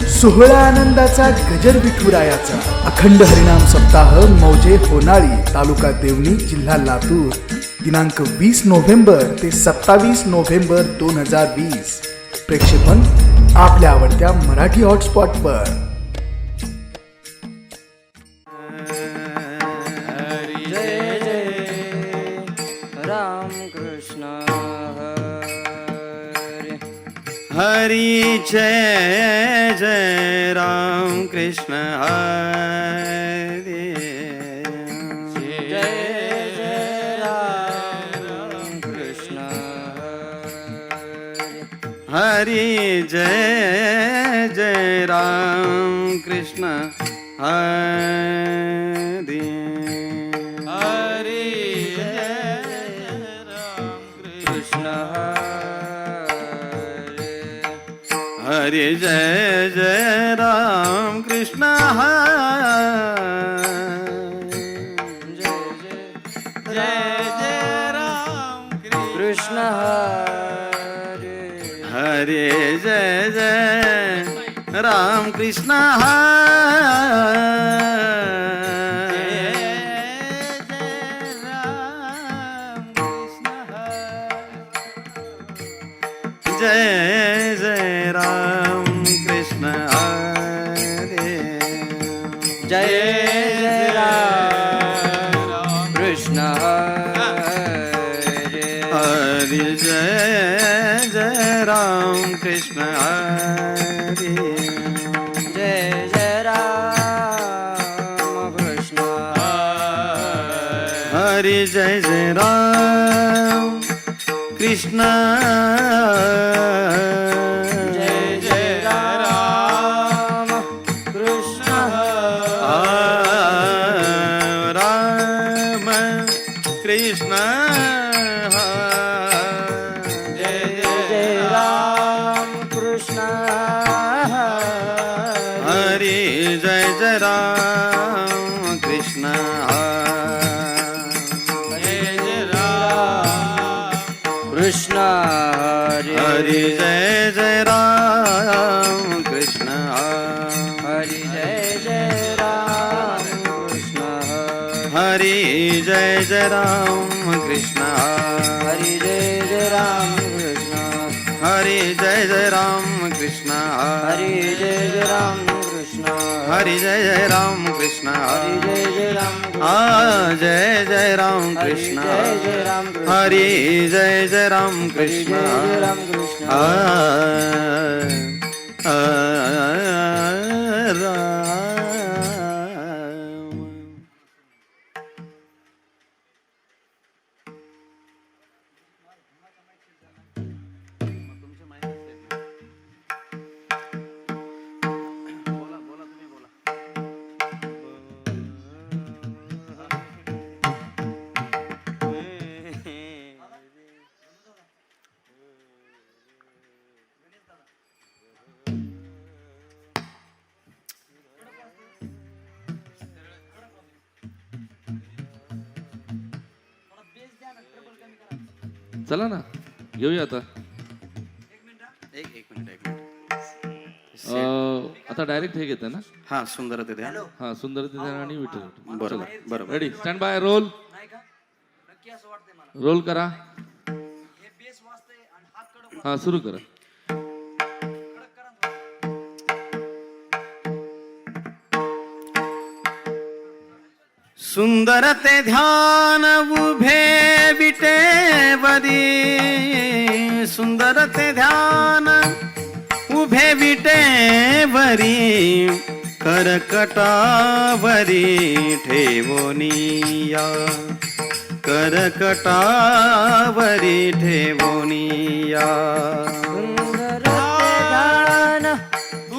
सोहळा आनंदाचा गजर विठुरायाचा अखंड हरिनाम सप्ताह मौजे होनाळी तालुका देवणी जिल्हा लातूर दिनांक 20 नोव्हेंबर ते 27 नोव्हेंबर 2020 प्रेक्षेपण आपल्या आवडत्या मराठी हॉटस्पॉटवर। हरि जय जय राम कृष्ण हरि जय जय राम कृष्ण हरि जय जय राम कृष्ण हरि हरि जय राम कृष्ण हरि जय जय राम कृष्ण जय जय राम कृष्ण हरि जय जय राम कृष्ण जय जय राम कृष्ण हरे जय जय राम कृष्ण हरि जय जय राम कृष्ण हरे जय जय राम कृष्ण हरि जय जय राम कृष्ण जय जय राम कृष्ण राम कृष्ण जय जय राम कृष्ण हरि जय जय राम कृष्ण कृष्ण हरि जय जय राम कृष्ण हरि जय जय राम कृष्ण हरि जय जय राम कृष्ण हरि जय जय राम कृष्ण हरि जय जय राम कृष्ण हरि जय जय राम कृष्ण हरि जय जय राम कृष्ण हरि जय जय राम जय जय राम कृष्ण जय जय राम हरि जय जय राम कृष्ण जय राम कृष्ण चला ना घेऊया आता एक मिनिट आता डायरेक्ट हे घेते ना। हा सुंदर ते द्या हा सुंदर ते ध्यान आणि विठ्ठल। बरोबर बरोबर ready stand by roll roll करा हा सुरू करा। सुंदर ते ध्यान उभे विटेवरी सुंदर ते ध्यान उभे विटेवरी करकटावरी ठेवोनिया करकटावरी ठेवोनिया ध्यान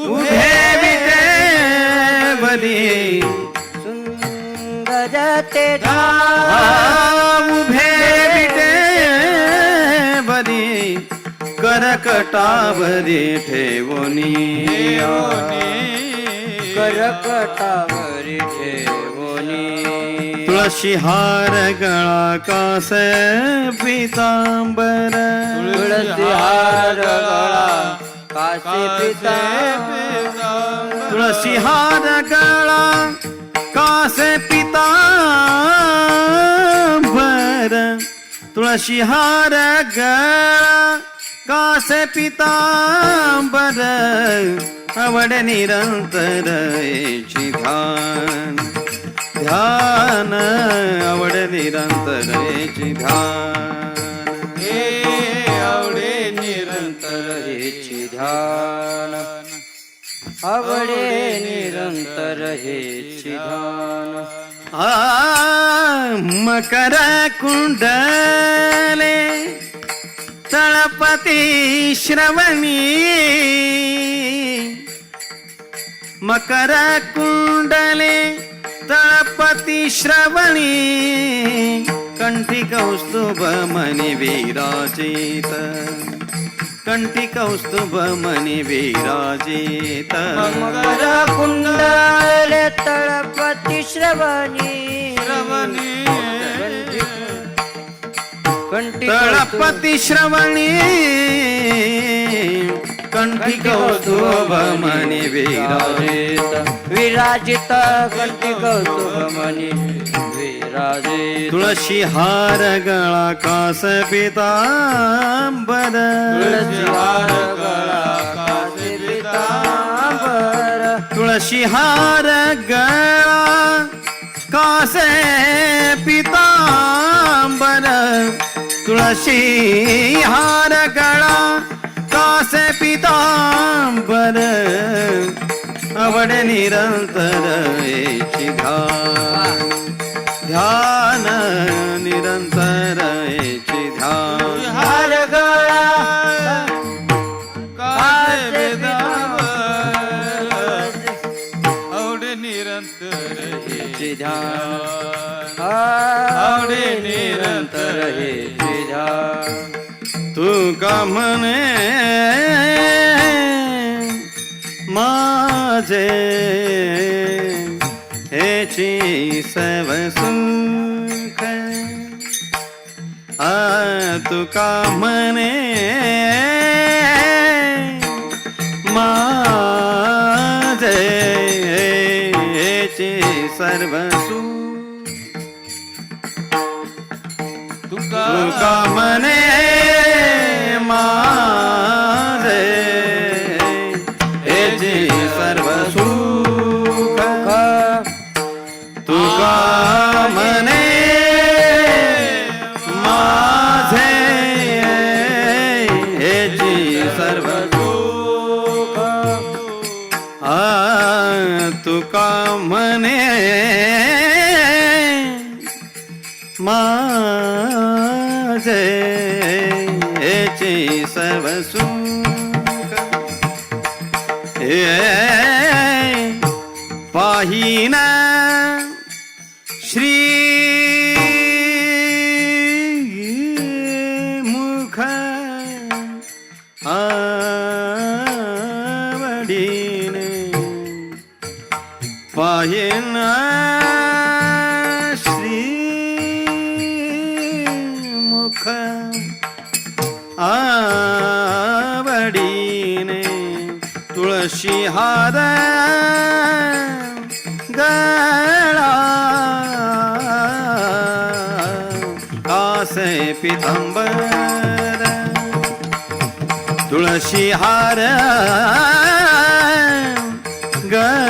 उभे विटेवरी सुंदरते उभे विटे बरी करकटावरी ठेवोनी करकटावरी ठेवोनी तुळशी हार गळा कास पीतांबर तुळसी हार गळा कासे पिता तुळशी हार गळा कासे पितांबर तुळशी हार गळा कासे पितांबर आवड निरंतर याची ध्यान ध्यान आवड निरंतर याची ध्यान हे आवडे निरंतर हेची ध्यान आवडे निरंतर हेची ध्यान मकर कुंडले तळपती श्रवणी मकर कुंडले तळपती श्रवणी कंठी कौस्तुभ मनी विराजित कंठी कौस्तुभ मनी विराजित मकर कुंडले तळपती श्रवणी कंठी तळपती श्रवणी कंठी कौस्तुभ मनी विराजित विराजित कंठी कौस्तुभ मनी विराजित तुळशी हार गळा कास पितांबर तुळसी हार गळा कासे पितांबर तुळशी हार गळा कासे पितांबर तुळशी हार गळा कासे पितांबर आवड निरंतर याची ध्यान ध्यान निरंतर याची ध्यान हार गळा कासे पितांबर आवडे निरंतर हेची ध्यान आवडे निरंतर हेची ध्यान तू का म्हणे माझे हेची सर्व सुख तू का म्हणे माझे हेची सर्व सुख तुका म्हणे माझे हेची सर्व सुख तुका म्हणे माझे हेची सर्व सुख तुका म्हणे माझे हेची सर्व सुख हे पाहिना श्री मुख आवडीने पाहिना मुख आवडीने तुळशी हार गळा कासे पितांबर तुळशी हार गळा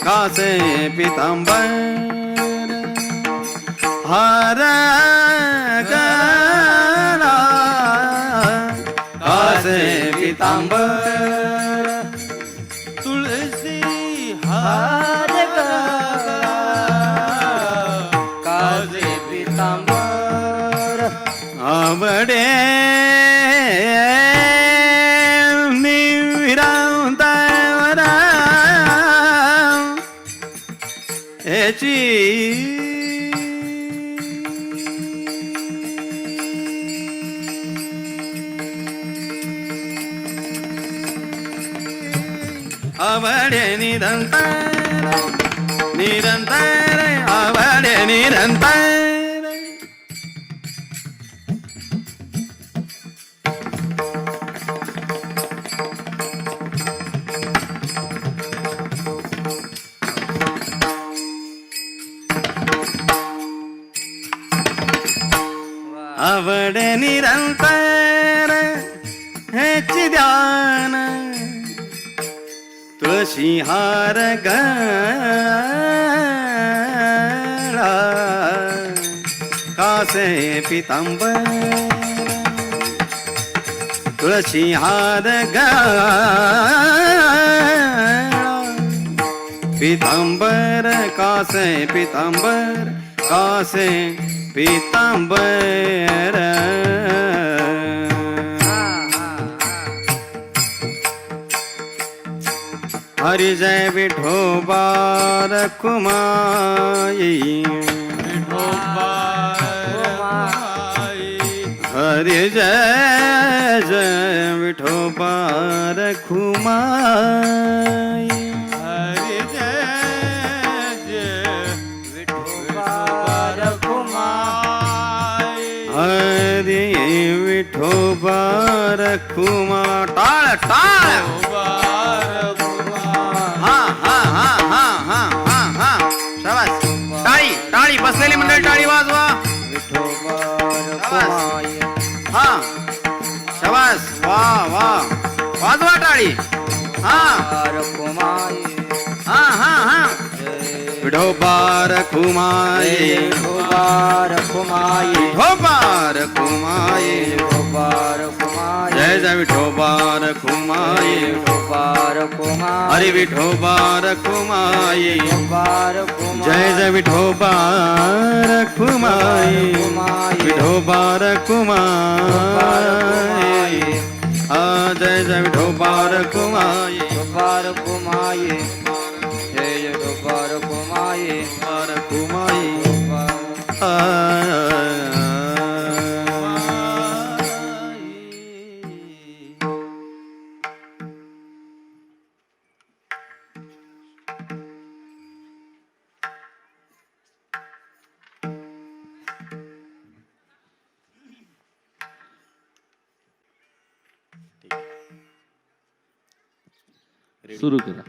कासे पितांबर हार गळा कासे पितांबर तुळसी हार गळा कासे पितांबर आवडे निरांतावरा याची आवडे निरंतर निरंतर आवडे निरंतर निरंतर हेची ध्यान तुळशी हार गळा कासे पितांबर तुळशी हार गळा पितांबर कासे पितांबर कासे पितांबर हरि जय विठोबा रखुमाई हरि जय जय विठोबा रखुमाई हरि जय जय विठोबा रखुमाई हरि विठोबा रखुमा टाळ टाळ शाबास टाळी टाळी बसलेली मंडळी टाळी वाजवा हा शाबास वा वा वाजवा टाळी हा हा हा हा विठोबा रखुमाई विठोबा रखुमाई जय जय विठोबा रखुमाई हरि विठोबा रखुमाई जय जय विठोबा रखुमाई विठोबा रखुमाई जय जय विठोबा रखुमाई रखुमाई सुरू करा.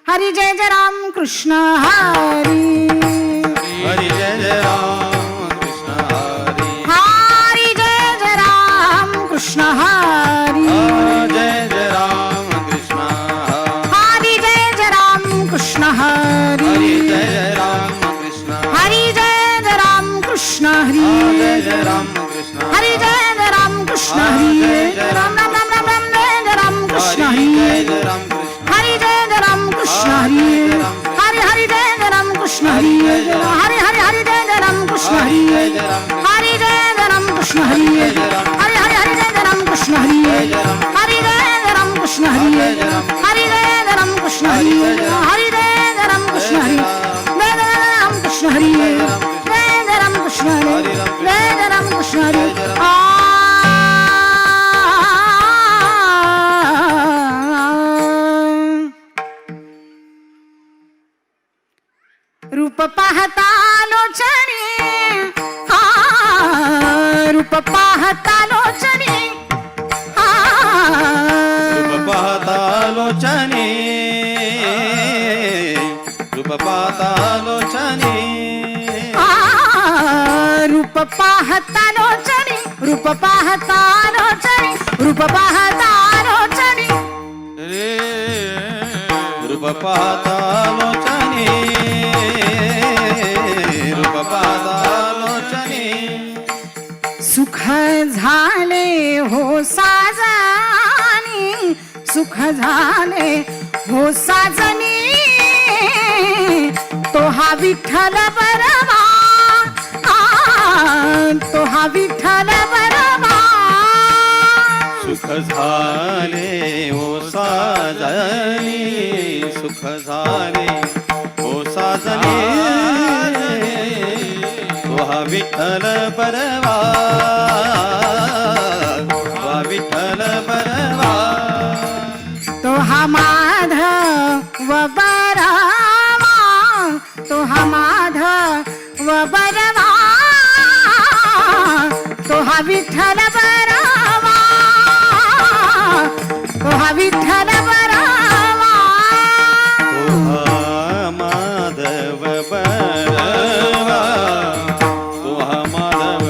हरि जय जय राम कृष्ण हरि हरि जय जय राम कृष्ण हरि हरि जय जय राम कृष्ण हरि जय जय राम कृष्ण हरि जय जय राम कृष्ण हरि हरि जय जय राम कृष्ण हरि जय जय राम कृष्ण हरि जय जय राम कृष्ण हरि जय जय राम कृष्ण हरि राम राम राम राम राम जय जय राम कृष्ण हरि जय जय राम कृष्ण हरि जय जय राम कृष्ण हरि हरि हरि जय जय राम कृष्ण हरि हरि हरि हरि जय जय राम कृष्ण हरि हरि जय जय राम कृष्ण हरि हरि हरि हरि जय जय राम कृष्ण हरि हरि जय जय राम कृष्ण हरि हरि जय जय राम कृष्ण हरि हरि जय जय राम कृष्ण हरि जय जय राम कृष्ण हरि जय जय राम कृष्ण हरि जय जय राम कृष्ण हरि रूप पाहता लोचनी रूप पाहता लोचनी रूप पाहता लोचनी रूप पाहता लोचनी रूप पाहता लोचनी रूप पाहता लोचनी रूप पाहता लोचनी रूप पाहता लोचनी रूप पाहता लोचनी सुख झाले हो साजनी सुख झाले हो साजनी तो हा विठ्ठल बरवा तो हा विठ्ठल बरवा सुख झाले ओ साजनी सुख झाले ओ साजनी तो हा विठ्ठल परवा वा विठ्ठल विठ्ठल बरवा तो हा माधव बरवा तो हा माधव बरवा तो हा विठ्ठल बरवा तो हा विठ्ठल बरवा तुहा माधव बरवा तुहा माधव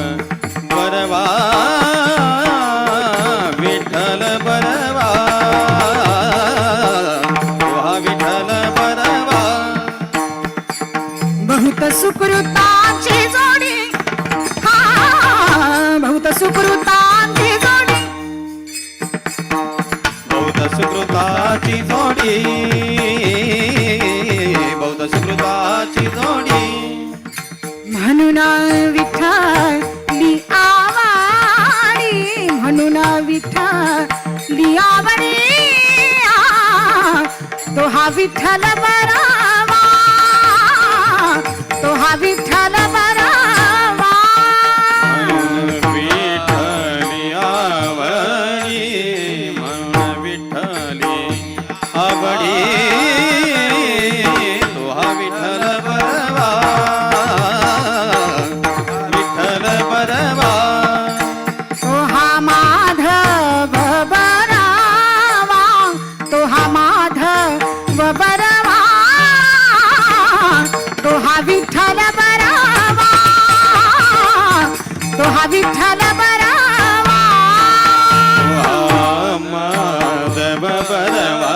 बरवा विठ्ठल बरवा तुहा विठ्ठल बरवा बहुत सुकृताची जोडी हा बहुत सुकृताची जोडी बहुत सुकृताची जोडी बहुत सुकृताची जोडी म्हणून विठ्ठली आवडी म्हणून विठ्ठली आवडी तो हा विठ्ठल बरवा तो हा विठ्ठल बरवा विठ्ठली आवडी म्हणून विठ्ठली आवडी तो हा विठ्ठल बरवा विठ्ठल बरवा तो हा माधव बरवा तो हा माधव बरवा तो हा विठ्ठल बरवा तो हा विठ्ठल बरवा माधव बरवा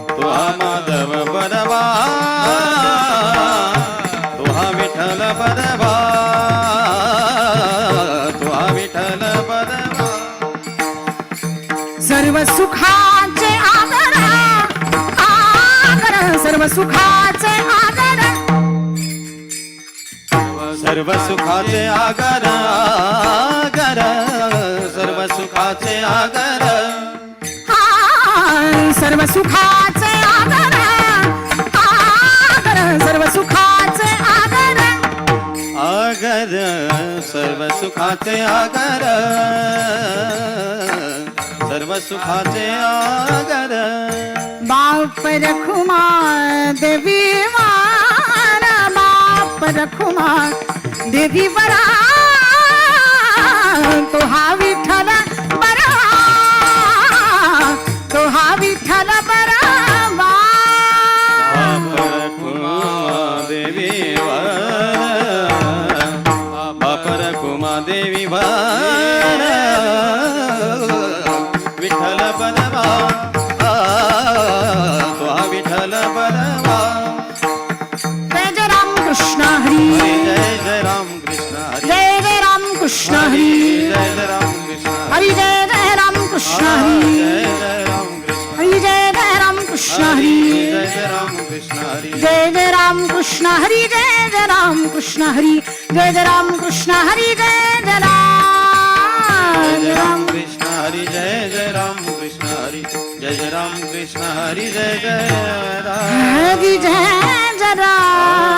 तो हा माधव बरवा तो हा विठ्ठल बरवा तो हा विठ्ठल बरवा सर्व सुखाचे आगर आगर सर्व सुखाचे आगर सर्व सुखाचे आगर आगर सर्व सुखाचे आगर सर्व सुखाचे आगर आगर सर्व सुखाचे आगर आगर सर्व सुखाचे आगर सर्व सुखाचे आगर बाप रखुमा देवी वार बाप रखुमा देवी बरा तो हा विठ्ठल बरा तो हा विठ्ठल बरा देवी बापर कुमा देवी विठ्ठल बरवा तो हा विठ्ठल बरवा जय जय राम कृष्ण हरी जय जय राम कृष्ण हरी जय जय राम कृष्ण हरी जय जय राम कृष्ण हरी जय जय राम कृष्ण हरी जय जय राम कृष्ण हरी जय जय राम कृष्ण हरी जय जय राम कृष्ण हरी जय जय राम कृष्ण हरी जय जय राम कृष्ण हरी जय जय राम कृष्ण हरी जय जय राम कृष्ण हरी जय जय राम कृष्ण हरी जय जय राम कृष्ण हरी जय जय राम हरी जय जय राम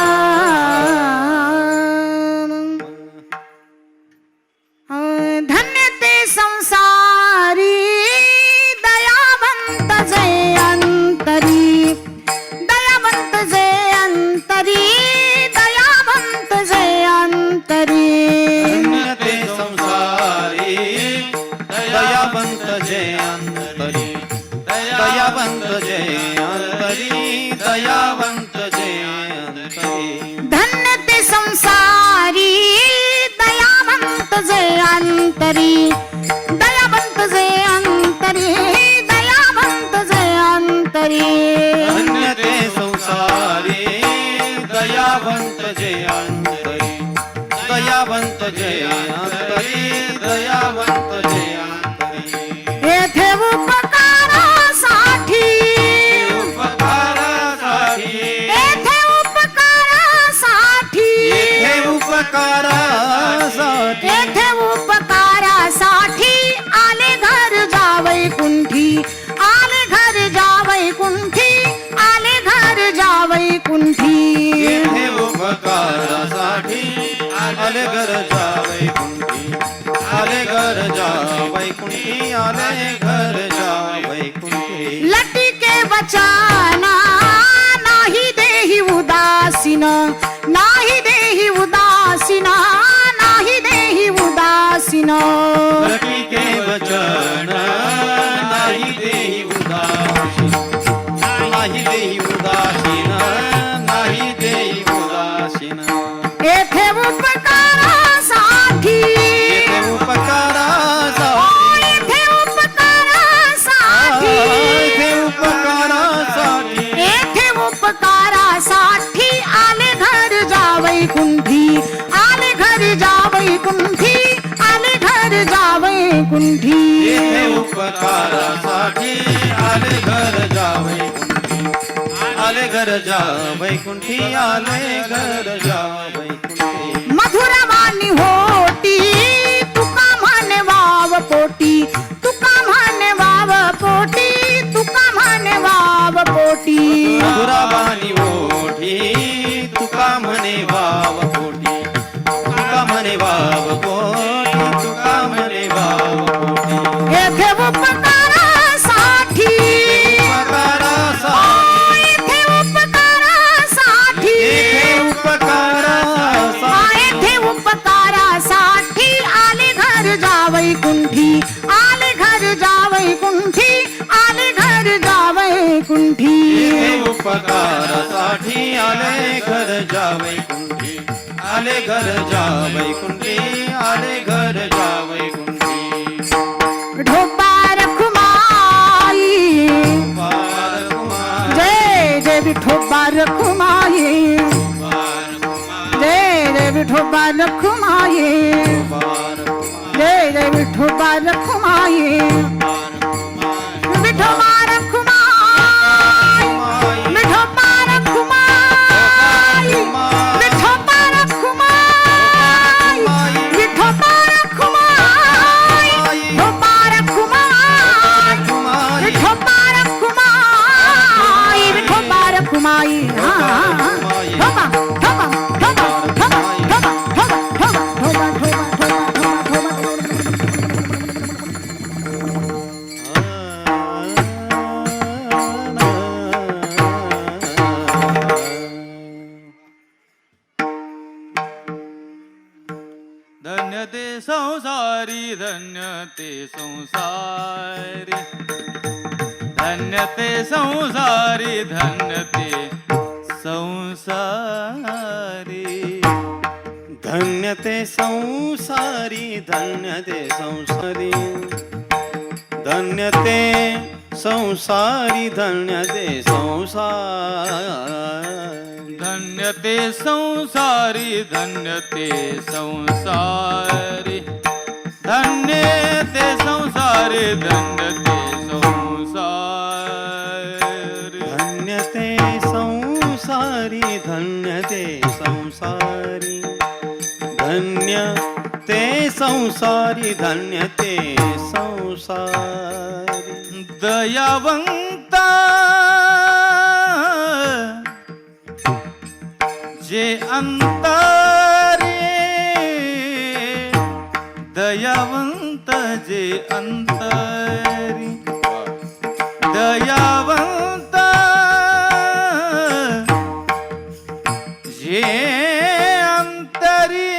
धन्य ते संसारी दयावंत जय अंतरी दयावंत जय अंतरी दयावंत जय अंतरी धन्य ते संसारी दयावंत जय अंतरी दयावंत जय अंतरी दयावंत जय अंतरी धन्य ते संसारी दयावंत जय अंतरी दयावंत जय अंतरी दयावंत जय अंतरी धन्य ते संसारी दयावंत जय अंतरी दयावंत जय अंतरी दयावंत जय अंतरी येथे उपकारासाठी उपकारासाठी येथे उपकारासाठी येथे उपकारासाठी येथे उपकारासाठी आले घर जावई कुंठी आले घर जावई कुंठी आले घर जावई कुंठी येथे उपकारासाठी आले घर जावई कुंठी आले घर जावई लटिके वचना नाही देही उदासीन नाही देही उदासीन नाही देही उदासीन लटिके वचन नाही देही उदासीन नाही देही उदासीन नाही देही उदासीन येथे उपकारासाठी येथे उपकारासाठी येथे उपकारासाठी येथे उपकारासाठी येथे उपकारासाठी आले घर जावई कुंठी आले घर जावई कुंठी आले घर जावई कुंठी येथे उपकारासाठी आले घर जावई आले घर जावई कुंठी आले घर जावई कुंठी मधुरवाणी होती तुका म्हणे वाव पोटी तुका म्हणे वाव पोटी तुका म्हणे वाव पोटी मधुराबाणी ओठी तुका म्हणे वाव पोटी तुका म्हणे वाव पोटी तुका म्हणे वाव पोटी येथे उपकारासाठी उपकारासाठी येथे उपकारासाठी येथे उपकारासाठी आले घर जावई कुंठी आले घर जावई कुंठी आले घर जावई कुंठी येथे उपकारासाठी आले घर जावई कुंठी आले घर जावई कुंठी आले घर जावई कुंठी ढोबा रखुमाई पार कुमार जय जय विठोबा रखुमाई जय जय विठोबा रखुमाई पार जय जय विठोबा रखुमाई विठोबा रखुमाई विठोबा रखुमाई विठोबा रखुमाई विठोबा रखुमाई विठोबा रखुमाई विठोबा रखुमाई विठोबा रखुमाई हा ठोबा ठोबा ठोबा ठोबा ठोबा ठोबा ठोबा ठोबा ठोबा धन्य ते संसारी धन्य ते संसारी धन्य ते संसारी धन्य ते संसारी धन्य ते संसारी धन्य ते संसारी धन्य ते संसारी धन्य ते संसारी धन्य ते संसारी धन्य ते संसारी धन्य ते संसारी धन्य ते संसारी धन्य ते संसारी धन्य ते संसारी धन्य ते संसारी धन्य ते संसारी दयावंता जे अंतरे दयावंत जे अंतरी दयावंत जे अंतरी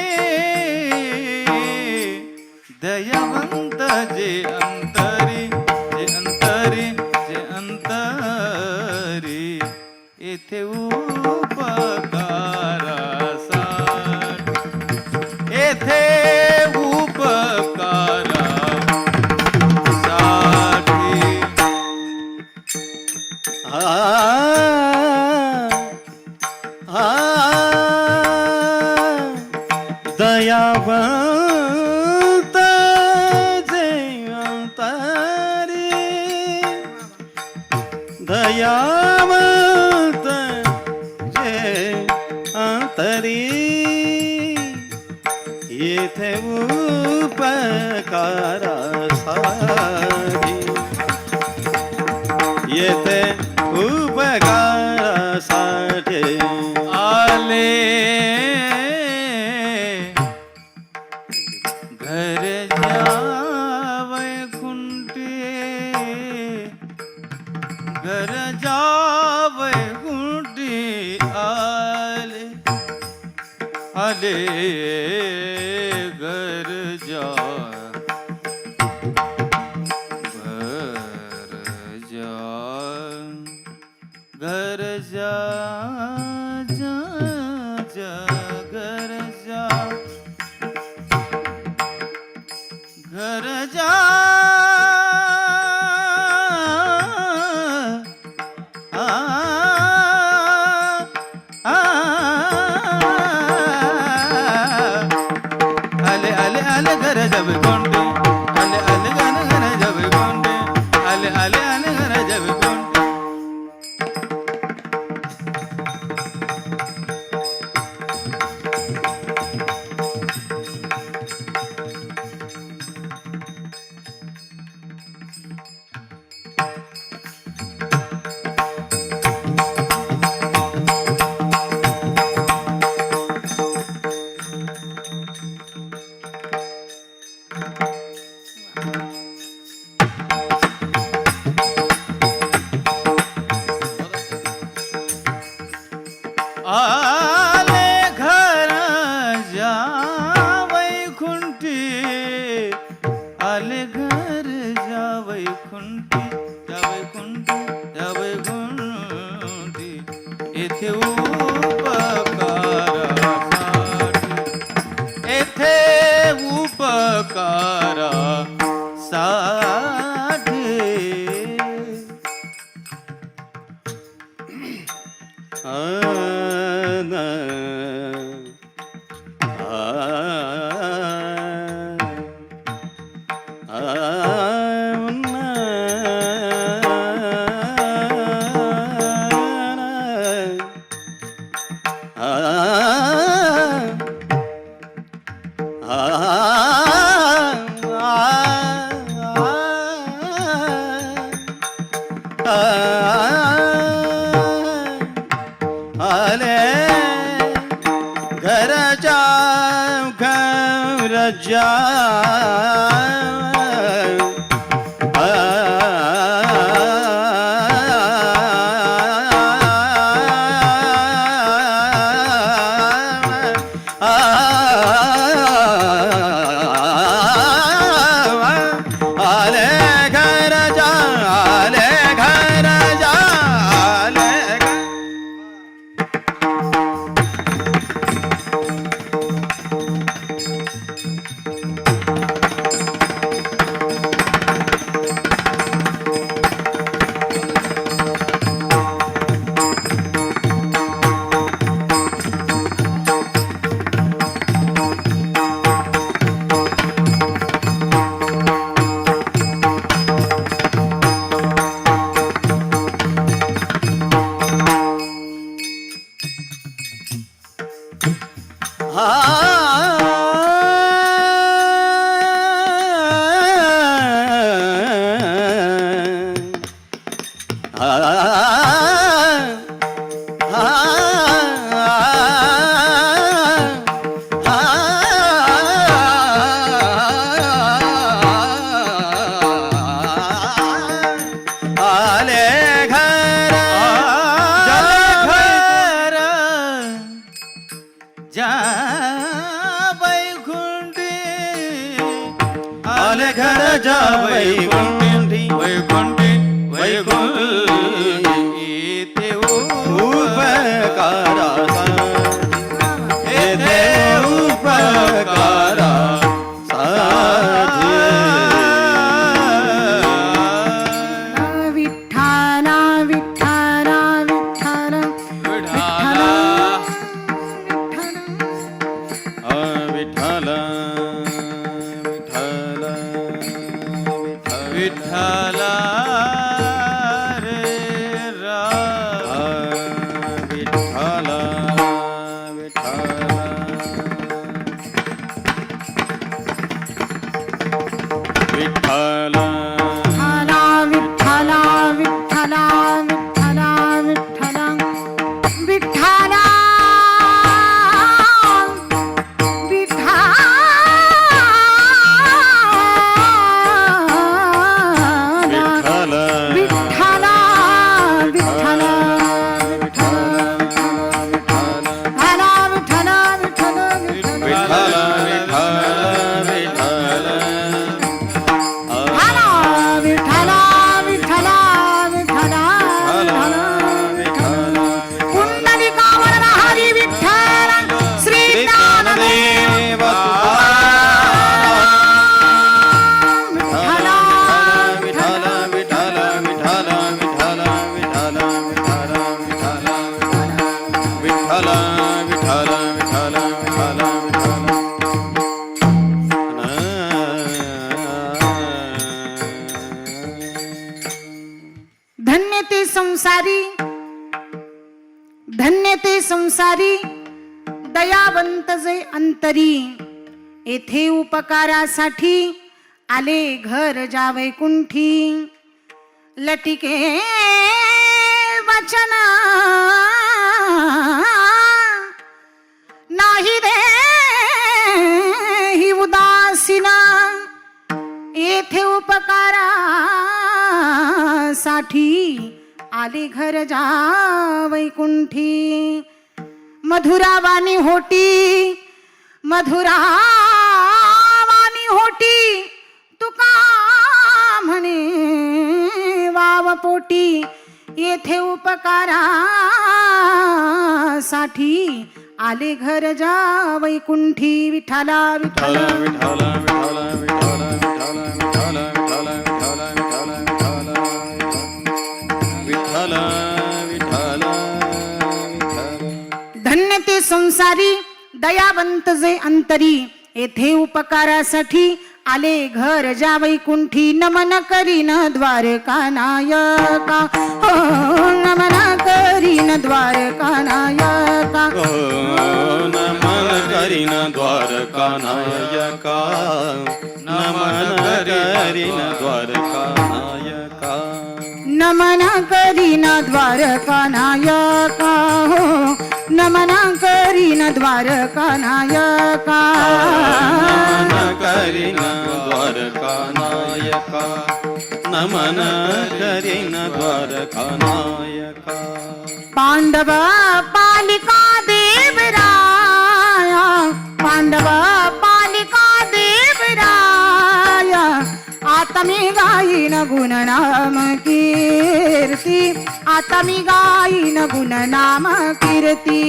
दयावंत जे अंतरी जे अंतरी जे अंतरी येथे उपकारासाठी येथे उपकारासाठी दयावंत जे अंतरी दयावंत जे अंतरी येथे उपकारासाठी येथे उपकारासाठी आले घर जावई कुंठी घर जावै गुंडी आले आले घर जा घर जा जा जा घर जा घर जा आ, आ, आले आले आले घर जब गोंडे आले आले गान घर जब गोंडे आले आले आले घर जब गोंडे आले घर जा वैकुंठी आले घर जा वैकुंठी जा वैकुंठी जा वैकुंठी येथे उपकारासाठी येथे उपकारासाठी आले घरच्या घरच्या आले घर जा वैकुंठी वैकुंठी वैकुंठी येथे उपकारा येथे उपकारा विठ्ठला विठ्ठला विठ्ठला विठ्ठला विठ्ठला रे विठ्ठल विठ्ठल विठ्ठल विठ्ठल धन्य ते संसारी, धन्य ते संसारी, दयावंत जे अंतरी, येथे उपकारासाठी आले घर जा वैकुंठी. लटिके वचन नाही दे ही उदासीना, येथे उपकारासाठी आले घर जा वैकुंठी. मधुरावाणी होटी, मधुरावाणी होटी, तुका म्हणे वाव पोटी, येथे उपकारासाठी आले घर जा वैकुंठी. विठ्ठला विठ्ठल विठ्ठल विठ्ठल विठ्ठल विठ्ठल विठ्ठल विठ्ठल विठ्ठल विठ्ठल विठ्ठल विठ्ठल. धन्य ते संसारी, दयावंत जे अंतरी, येथे उपकारासाठी आले घर जा वैकुंठी. नमन करीन द्वारका नायका, हो नमन करीन द्वारका नायका. नमन करीन द्वारका नायका, नमन करीन द्वारका नायका. नमन करीन द्वारका नायका, हो नमन करीन द्वारका नायका. नमन करीन द्वारका नायका, नमन करीन द्वारका नायका. पांडव पालिका देवराया, पांडव पालिका देवराया, आता मी गाईन गुणनाम कीर्ती, आता मी गाईन गुणनाम कीर्ती,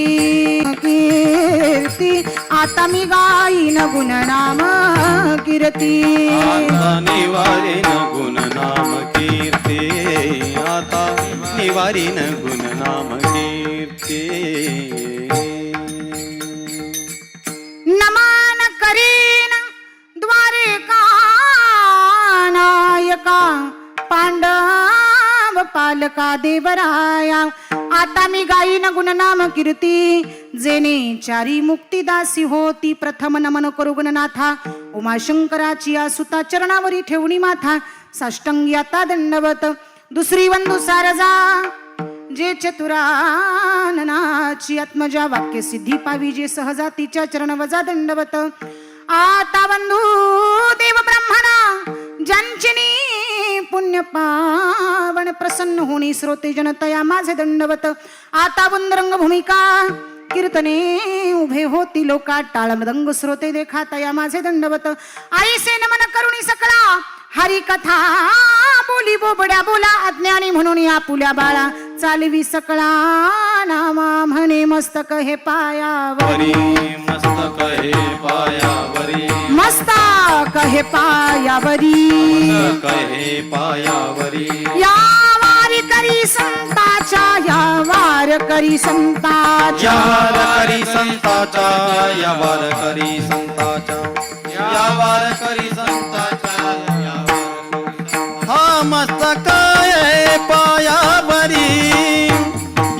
कीर्ती, आता मी गाईन गुणनाम कीर्ती. आता निवारीन गुणनाम कीर्ती, आता निवारीन गुणनाम कीर्ती. नमन करीन द्वारका नायका, पांडव पालका देवराया, आता मी गाईन गुणनाम कीर्ती. जेने चारी मुक्तिदासी होती, प्रथम नमन करू गणनाथा. उमाशंकराची सुता चरणावरी ठेवणी माथा, साष्टांगी आता दंडवत. दुसरी वंदू सारजा, जे चतुराननाची आत्मजा, वाक्य सिद्धी पावी जे सहजा, तिच्या चरण वजा दंडवत. आता बंधू देव ब्रह्मणा, ज्यांचिनी पुण्य पावन, प्रसन्न होणी श्रोते जनतया माझे दंडवत. आता बुंदरंग भूमिका, कीर्तने उभे होती लोका, टाळ मृदंग श्रोते देखा तया माझे दंडवत. आईसे नमन करुणी सकळा, हरी कथा बोली बोबड्या बोला, अज्ञानी म्हणून या पुल्या बाळा, चालवी सकळा नामा म्हणे मस्तक हे पायावरी, मस्तक हे पायावरी, मस्तक हे पायावरी. मस्तक हे पायावरी. या वारी करी संताच्या, या वार करी संताच्या, या वार करी संताच्या, या वार करी संताच्या, या वार करी संताच्या. हा मस्तक हे पायावरी,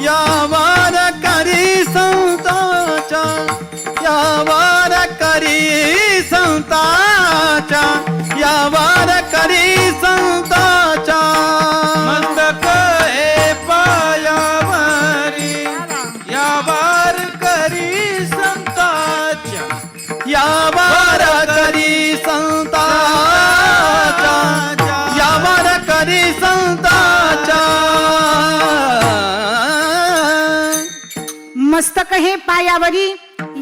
या वार करी संताच्या, या वार करी संताच्या, या वार करी संताच्या. मस्तक हे पायावरी, या वार करी संताच्या, या वार करी संताच्या, या वार करी संताच्या. मस्तक हे पायावरी,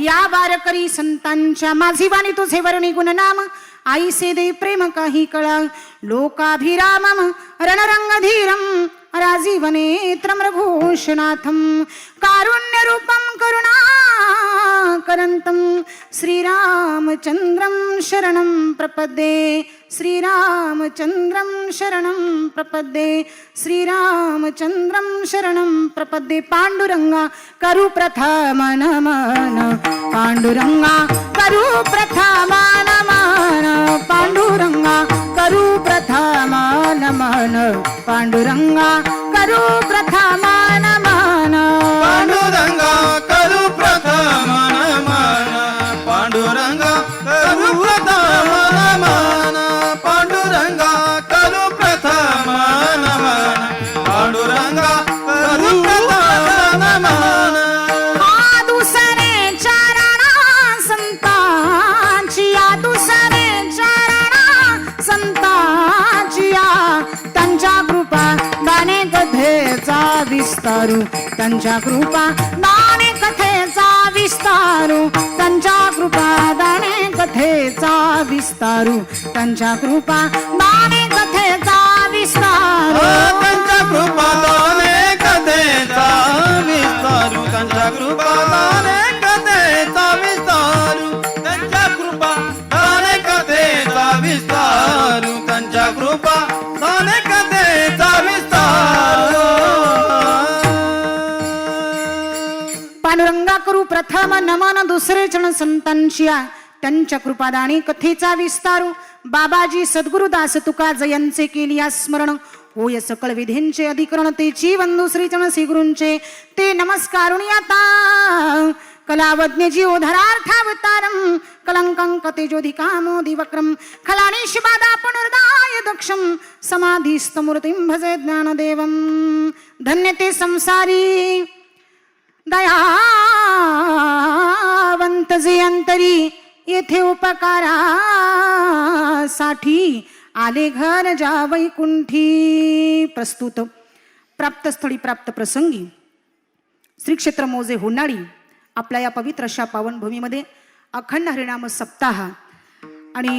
या वारकरी संतांच्या. माझी वाणी तुझे वर्णी गुणनाम, आईसे दे प्रेम काही कळा. लोकाभिरामम रणरंगधीरम, राजीवनेत्रम रघुशनाथम, कारुण्यरूपम करुणाकरंतम, श्रीरामचंद्रम शरणं प्रपद्ये. श्रीरामचन्द्रं शरणं प्रपद्ये श्रीरामचन्द्रं शरणं प्रपद्ये पाण्डुरङ्गा करु प्रथम नमन पाण्डुरङ्गा करु प्रथम नमन पाण्डुरङ्गा करु प्रथम नमन पाण्डुरङ्गा करु प्रथम नमन पांडुरंगा करू प्रथम नमन पांडुरंगा करू प्रथम नमन पांडुरंगा करू प्रथम नमन पांडुरंगा करू प्रथम नमन दुसरे चरणा संतांचिया दुसरे चरणा संतांचिया त्यांच्या कृपा दाने कथेचा विस्तारू त्यांच्या कृपा दाने कथेचा विस्तारू त्यांच्या कृपा दाने कथेचा विस्तारू त्यांच्या कृपा दाने कथेचा विस्तारू त्यांच्या कृपादाने कथेचा विस्तारू त्यांच्या कृपादाने कथेचा विस्तारू त्यांच्या कृपादाने कथेचा विस्तारू त्यांच्या कृपादाने कथेचा विस्तारू पांडुरंगा करू प्रथम नमन दुसरे चरण संतांशिया त्यांच्या कृपादानी कथेचा विस्तारू बाबाजी सद्गुरुदास तुका जयंचे केलिया स्मरण होय सकळ विधींचे अधिकरण तेची वंदू श्री चरण श्री गुरूंचे ते नमस्कारुणी आता कलावज्ञ जीव धरार्थावतारम कलंकं कतेजोधिकामोदि वक्रम खलानी शिबादा पुनर्दाय दक्षम समाधिस्तमूर्तिं भजे ज्ञानदेवम धन्य ते संसारी दयावंत जे अंतरी येथे उपकारासाठी आले घर जा वैकुंठी प्रस्तुत प्राप्तस्थळी प्राप्त प्रसंगी श्री क्षेत्र मोजे होनाळी आपल्या या पवित्र अशा पावनभूमीमध्ये अखंड हरिनाम सप्ताह आणि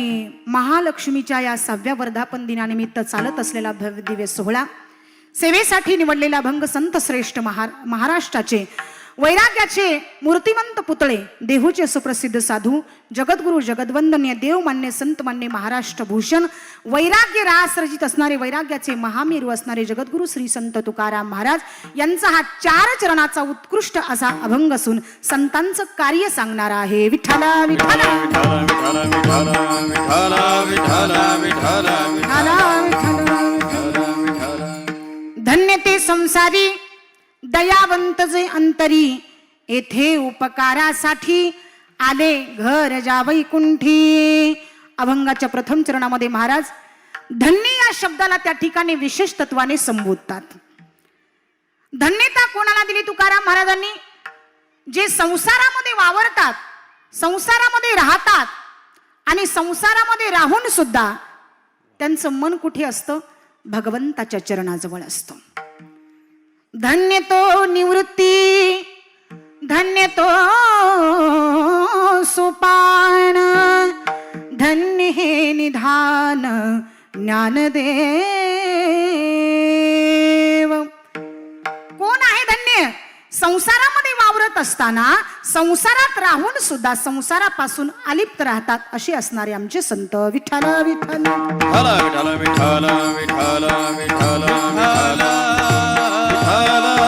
महालक्ष्मीच्या या 6व्या वर्धापन दिनानिमित्त चालत असलेला भव्य दिव्य सोहळा सेवेसाठी निवडलेला भंग संत श्रेष्ठ महाराष्ट्राचे वैराग्याचे मूर्तिमंत पुतळे देहूचे सुप्रसिद्ध साधू जगद्गुरु जगद्वंदनीय देवमान्य संतमान्य महाराष्ट्र भूषण वैराग्य रास रचित असणारे वैराग्याचे महामेरू असणारे जगद्गुरु श्री संत तुकाराम महाराज यांचा हा 4 चरणाचा उत्कृष्ट असा अभंग असून संतांचं कार्य सांगणारा आहे विठ्ठला विठ्ठला धन्य ते संसारी दयावंत जे अंतरी येथे उपकारासाठी आले घर जा वैकुंठी अभंगाच्या प्रथम चरणामध्ये महाराज धन्य या शब्दाला त्या ठिकाणी विशेष तत्वाने संबोधतात. धन्यता कोणाला दिली तुकाराम महाराजांनी? जे संसारामध्ये वावरतात, संसारामध्ये राहतात आणि संसारामध्ये राहून सुद्धा त्यांचं मन कुठे असतं? भगवंताच्या चरणाजवळ असतं. धन्य तो निवृत्ती, धन्य तो सोपान, धन्य हे निधान ज्ञानदेव. कोण आहे धन्य? संसारामध्ये वावरत असताना संसारात राहून सुद्धा संसारापासून अलिप्त राहतात असे असणारे आमचे संत. विठ्ठल विठ्ठल विठ्ठल विठ्ठल विठ्ठल विठ्ठल विठ्ठल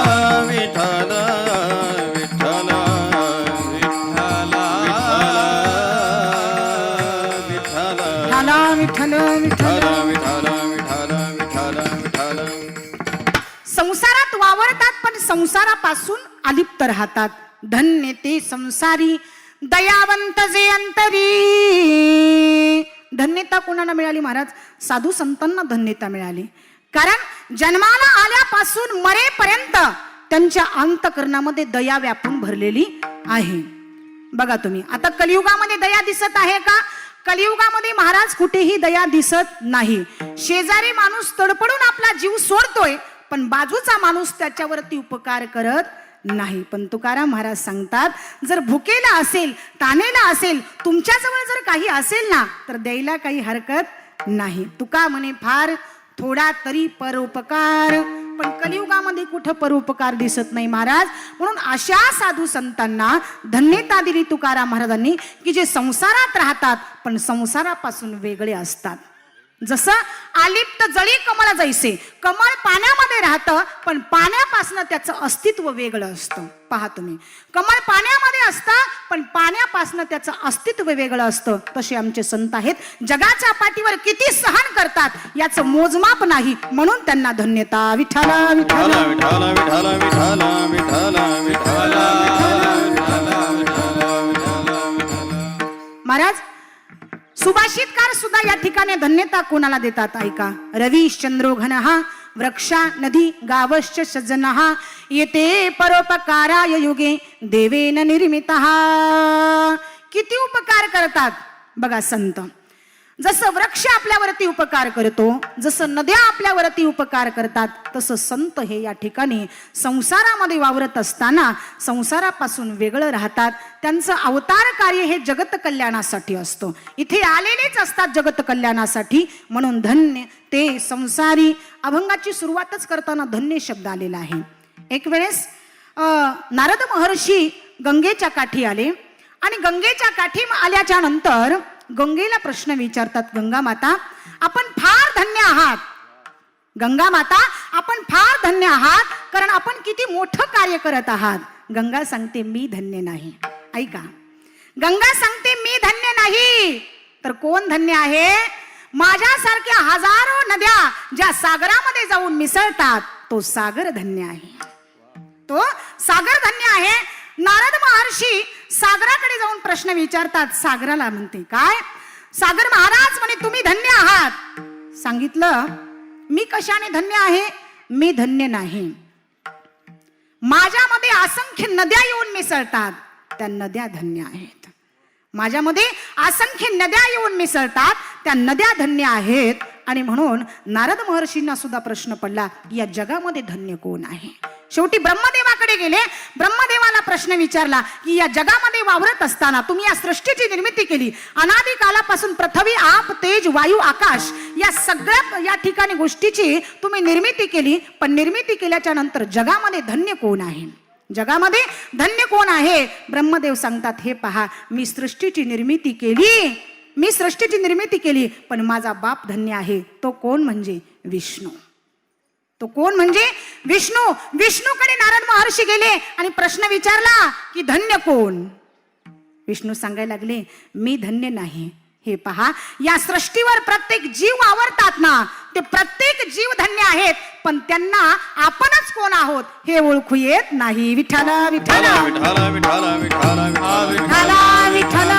विठ्ठल विठ्ठल विठ्ठल संसारात वावरतात पण संसारापासून अलिप्त राहतात. धन्य ते संसारी दयावंत जे अंतरी. धन्यता कोणाला मिळाली महाराज? साधू संतांना धन्यता मिळाली. कारण जन्माला आल्यापासून मरेपर्यंत त्यांच्या अंतकरणामध्ये दया व्यापून भरलेली आहे. बघा तुम्ही आता कलियुगामध्ये दया दिसत आहे का? कलियुगामध्ये महाराज कुठेही दया दिसत नाही. शेजारी माणूस तडपडून आपला जीव सोडतोय पण बाजूचा माणूस त्याच्यावरती उपकार करत नाही. पण तुकाराम महाराज सांगतात जर भुकेला असेल, तानेला असेल, तुमच्याजवळ जर काही असेल ना तर द्यायला काही हरकत नाही. तुका म्हणे फार थोडा तरी परोपकार. पण कलियुगामध्ये कुठं परोपकार दिसत नाही महाराज. म्हणून अशा साधू संतांना धन्यता दिली तुकाराम महाराजांनी की जे संसारात राहतात पण संसारापासून वेगळे असतात. जसं आलिप्त जळी कमळ जैसे, कमळ पाण्यामध्ये राहतं पण पाण्यापासनं त्याचं अस्तित्व वेगळं असतं. पहा तुम्ही, कमळ पाण्यामध्ये असतं पण पाण्यापासनं त्याचं अस्तित्व वेगळं असतं. तसे आमचे संत आहेत, जगाच्या पाठीवर किती सहन करतात याचं मोजमाप नाही, म्हणून त्यांना धन्यता. विठ्ठला विठ्ठला विठाला विठाला विठाला विठाला विठाला. महाराज, सुभाषितकार सुद्धा या ठिकाणी धन्यता कोणाला देतात ऐका. रविश्चंद्रो घनः वृक्षा नदी गावश्च सज्जनः येते परोपकाराय युगे देवेन निर्मितः. किती उपकार करतात बघा संत. जसं वृक्ष आपल्यावरती उपकार करतो, जसं नद्या आपल्यावरती उपकार करतात, तसं संत हे या ठिकाणी संसारामध्ये वावरत असताना संसारापासून वेगळं राहतात. त्यांचं अवतार कार्य हे जगत कल्याणासाठी असतं. इथे आलेलेच असतात जगत कल्याणासाठी, म्हणून धन्य ते संसारी. अभंगाची सुरुवातच करताना धन्य शब्द आलेला आहे. एक वेळेस नारद महर्षी गंगेच्या काठी आले आणि गंगेच्या काठी आल्याच्या नंतर गंगेला प्रश्न विचारतात, गंगा माता आपण फार धन्य आहात. गंगा माता आपण फार धन्य आहात, कारण आपण किती मोठं कार्य करत आहात. गंगा सांगते मी धन्य नाही. ऐका, गंगा सांगते मी धन्य नाही, तर कोण धन्य आहे? माझ्यासारख्या हजारो नद्या ज्या सागरामध्ये जाऊन मिसळतात, तो सागर धन्य आहे. तो सागर धन्य आहे. नारद महर्षी सागराकडे जाऊन प्रश्न विचारतात. सागराला म्हणते काय? सागर महाराज म्हणे तुम्ही धन्य आहात. सांगितलं मी कशाने धन्य आहे? मी धन्य नाही. माझ्यामध्ये असंख्य नद्या येऊन मिसळतात, त्या नद्या धन्य आहेत. माझ्यामध्ये असंख्य नद्या येऊन मिसळतात, त्या नद्या धन्य आहेत. आणि म्हणून नारद महर्षींना सुद्धा प्रश्न पडला या जगामध्ये धन्य कोण आहे? शेवटी ब्रह्मदेवाकडे गेले. ब्रह्मदेवाला प्रश्न विचारला की या जगामध्ये वावरत असताना तुम्ही या सृष्टीची निर्मिती केली. अनादी कालापासून पृथ्वी, आप, तेज, वायू, आकाश या सगळ्या या ठिकाणी गोष्टीची तुम्ही निर्मिती केली. पण निर्मिती केल्याच्या नंतर जगामध्ये धन्य कोण आहे? जगामध्ये धन्य कोण आहे? ब्रह्मदेव सांगतात हे पहा, मी सृष्टीची निर्मिती केली, मी सृष्टीची निर्मिती केली, पण माझा बाप धन्य आहे. तो कोण? म्हणजे विष्णू. तो कोण? म्हणजे विष्णू. विष्णूकडे नारद महर्षी गेले आणि प्रश्न विचारला की धन्य कोण? विष्णू सांगायला लागले मी धन्य नाही. हे पहा, या सृष्टीवर प्रत्येक जीव वावरतात ना, ते प्रत्येक जीव धन्य आहेत, पण त्यांना आपणच कोण आहोत हे ओळखू येत नाही. विठ्ठला विठ्ठला विठाला विठाला विठाला विठ्ठला विठाला.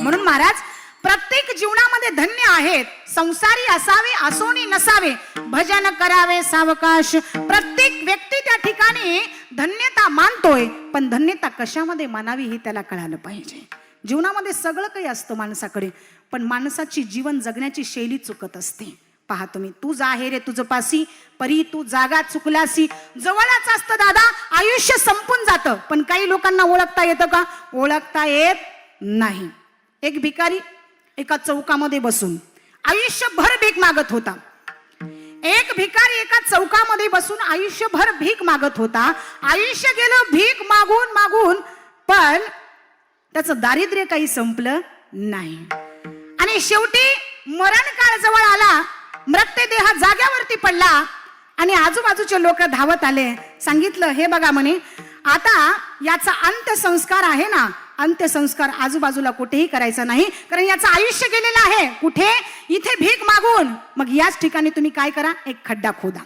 म्हणून महाराज प्रत्येक जीवनामध्ये धन्य आहेत. संसारी असावे असोनी नसावे, भजन करावे सावकाश. प्रत्येक व्यक्ती त्या ठिकाणी धन्यता मानतोय, पण धन्यता कशामध्ये मानावी हे त्याला कळालं पाहिजे. जीवनामध्ये सगळं काही असतं माणसाकडे, पण माणसाची जीवन जगण्याची शैली चुकत असते. पहा तुम्ही, तू जा हे रे तुझं पासी, परी तू जागा चुकलासी. जवळच असतं दादा, आयुष्य संपून जातं, पण काही लोकांना ओळखता येतं का? ओळखता येत नाही. एक भिकारी एका चौकामध्ये बसून आयुष्यभर भीक मागत होता. एक भिकारी एका चौकामध्ये बसून आयुष्यभर भीक मागत होता. आयुष्य गेलं भीक मागून मागून, पण त्याचं दारिद्र्य काही संपलं नाही. आणि शेवटी मरण काळ जवळ आला, मृतदेह जाग्यावरती पडला आणि आजूबाजूचे लोक धावत आले. सांगितलं हे बघा म्हणे, आता याचा अंत्यसंस्कार आहे ना, अंत्यसंस्कार आजूबाजूला कुठेही करायचा नाही, कारण याचं आयुष्य गेलेलं आहे. कुठे? इथे भीक मागून. मग याच ठिकाणी तुम्ही काय करा, एक खड्डा खोदा.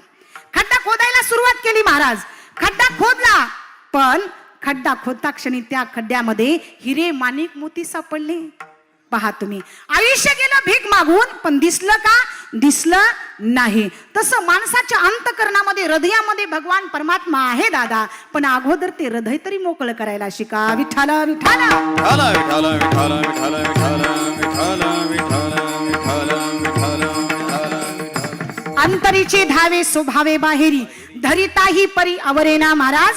खड्डा खोदायला सुरुवात केली महाराज. खड्डा खोदला, पण खड्डा खोदता क्षणी त्या खड्ड्यामध्ये हिरे, माणिक, मोती सापडले. पहा तुम्ही, आयुष्य गेलं भीक मागून, पण दिसलं का? दिसलं नाही. तसं माणसाच्या अंतकरणामध्ये, हृदयामध्ये भगवान परमात्मा आहे दादा, पण अगोदर ते हृदय तरी मोकळं करायला शिका. विठ्ठला विठ्ठला विठाला विठाला विठाला विठाला विठाला विठाला विठाला विठाला विठाला. अंतरीचे धावे स्वभावे बाहेरी, धरिताही परी अवरेना. महाराज,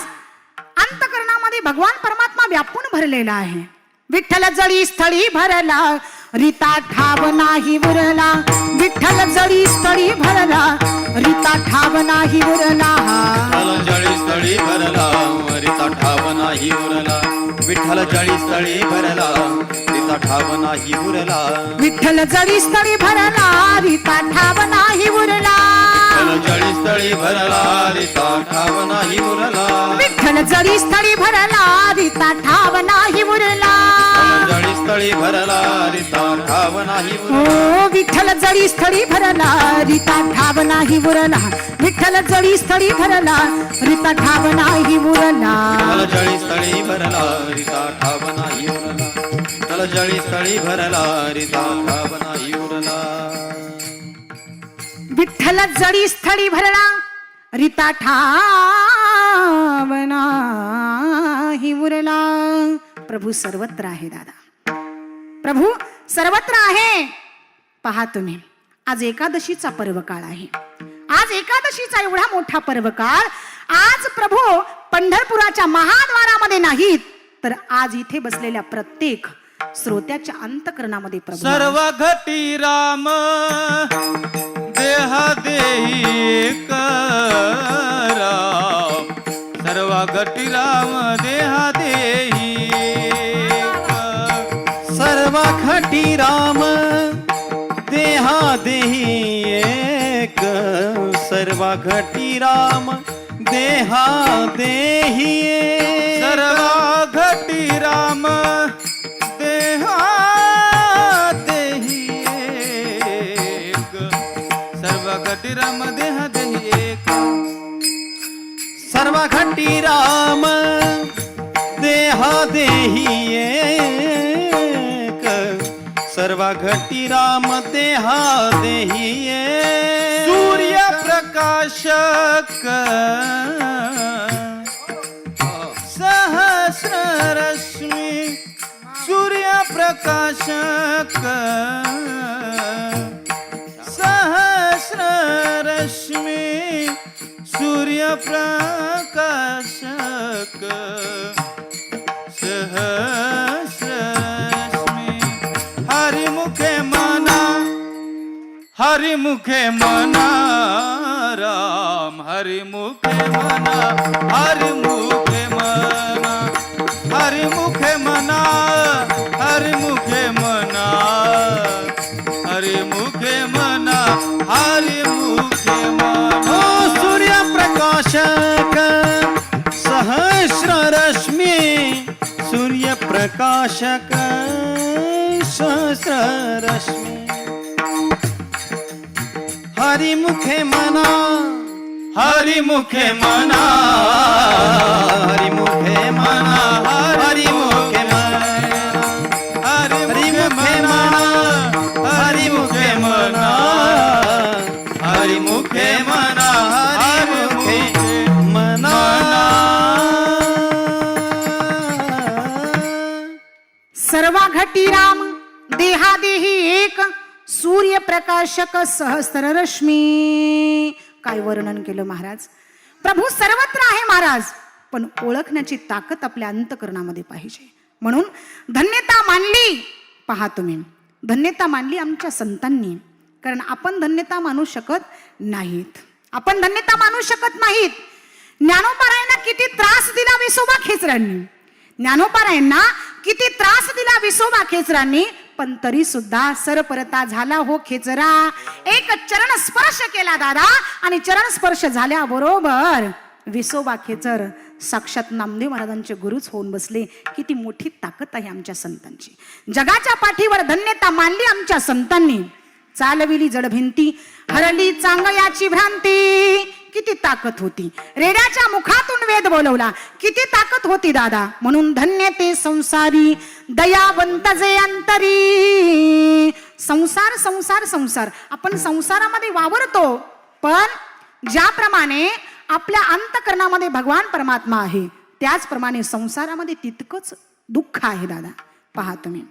अंतकरणामध्ये भगवान परमात्मा व्यापून भरलेला आहे. विठ्ठल जळी स्थळी भरला, रीता ठाव नाही उरला. विठ्ठल जळी स्थळी भरला, रीता ठाव नाही उरला. विठ्ठल जळी स्थळी भरला, रीता ठाव नाही उरला. विठ्ठल जळी स्थळी भरला, रीता ठाव नाही उरला विठ्ठल जळी स्थळी भरला रीता ठाव नाही उरला जळी स्थळी भरला रीता ठाव नाही उरला विठ्ठल जळी स्थळी भरला रीता ठाव नाही उरला जळी स्थळी भरला रीता ठाव नाही उरला ओ विठ्ठल जळी स्थळी भरला रीता ठाव नाही उरला विठ्ठल जळी स्थळी भरला रीता ठाव नाही उरला जळी स्थळी भरला रीता ठाव नाही उरला जळी स्थळी भरला रीता ठाव नाही उरला विठ्ठल जळी स्थळी भरला रीता ठाव नाही उरला प्रभू सर्वत्र आहे दादा प्रभू सर्वत्र आहे पहा तुम्ही आज एकादशीचा पर्व काळ आहे आज एकादशीचा एवढा मोठा पर्व काळ आज प्रभू पंढरपुराच्या महाद्वारामध्ये नाहीत तर आज इथे बसलेल्या प्रत्येक श्रोत्याच्या अंतकरणामध्ये प्रभू सर्व घटी राम देहा देही करा सर्व घटी राम देहा देही सर्व खटी राम देहा देही एक सर्व घटी राम देहा देही सर्व घटी राम देहा देही एक सर्व घटी राम देहा देही एक सर्व घटी राम देहा देही एक सर्व घटी राम देहा देही एक सूर्य प्रकाशक सहस्र रश्मी सूर्य प्रकाशक सहस्र रश्मी सूर्य प्रकाशक सहस्र रश्मी हरिमुखे मना हरिमुखे मना राम हरिमुखे मना हरिमुखे मना हरिमुखे मना हरिमुखे मना हरिमुखे मना हरिमुखे मना सूर्य प्रकाशक सहस्र रश्मी सूर्य प्रकाशक सहस्र रश्मी हरिमुखे मना हरिमुखे मना हरिमुखे मना हरिमुखे मना हरिमुखे मना हरिमुखे मना हरिमुखे मना हरिमुखे मना सर्वा घटी राम देहादेही एक सूर्य प्रकाशक सहस्र रश्मी काय वर्णन केलं महाराज प्रभू सर्वत्र आहे महाराज पण ओळखण्याची ताकद आपल्या अंतकरणामध्ये पाहिजे म्हणून धन्यता मानली पहा तुम्ही धन्यता मानली आमच्या संतांनी कारण आपण धन्यता मानू शकत नाहीत आपण धन्यता मानू शकत नाहीत ज्ञानोबारायांना किती त्रास दिला विसोबा खेचरांनी ज्ञानोबारायांना किती त्रास दिला विसोबा खेचरांनी पण तरी सुद्धा सरपरता झाला हो खेचरा एक चरण स्पर्श केला दादा आणि चरण स्पर्श झाल्याबरोबर विसोबा खेचर साक्षात नामदेव महाराजांचे गुरुच होऊन बसले किती मोठी ताकद आहे आमच्या संतांची जगाच्या पाठीवर धन्यता मानली आमच्या संतांनी चालविली जड भिंती हरली चांगयाची भ्रांती किती ताकद होती रेड्याच्या मुखातून वेद बोलवला किती ताकद होती दादा म्हणून धन्य ते संसारी दयावंत जे अंतरी संसार संसार संसार आपण संसारामध्ये वावरतो पण ज्याप्रमाणे आपल्या अंतकरणामध्ये भगवान परमात्मा आहे त्याचप्रमाणे संसारामध्ये तितकंच दुःख आहे दादा पहा तुम्ही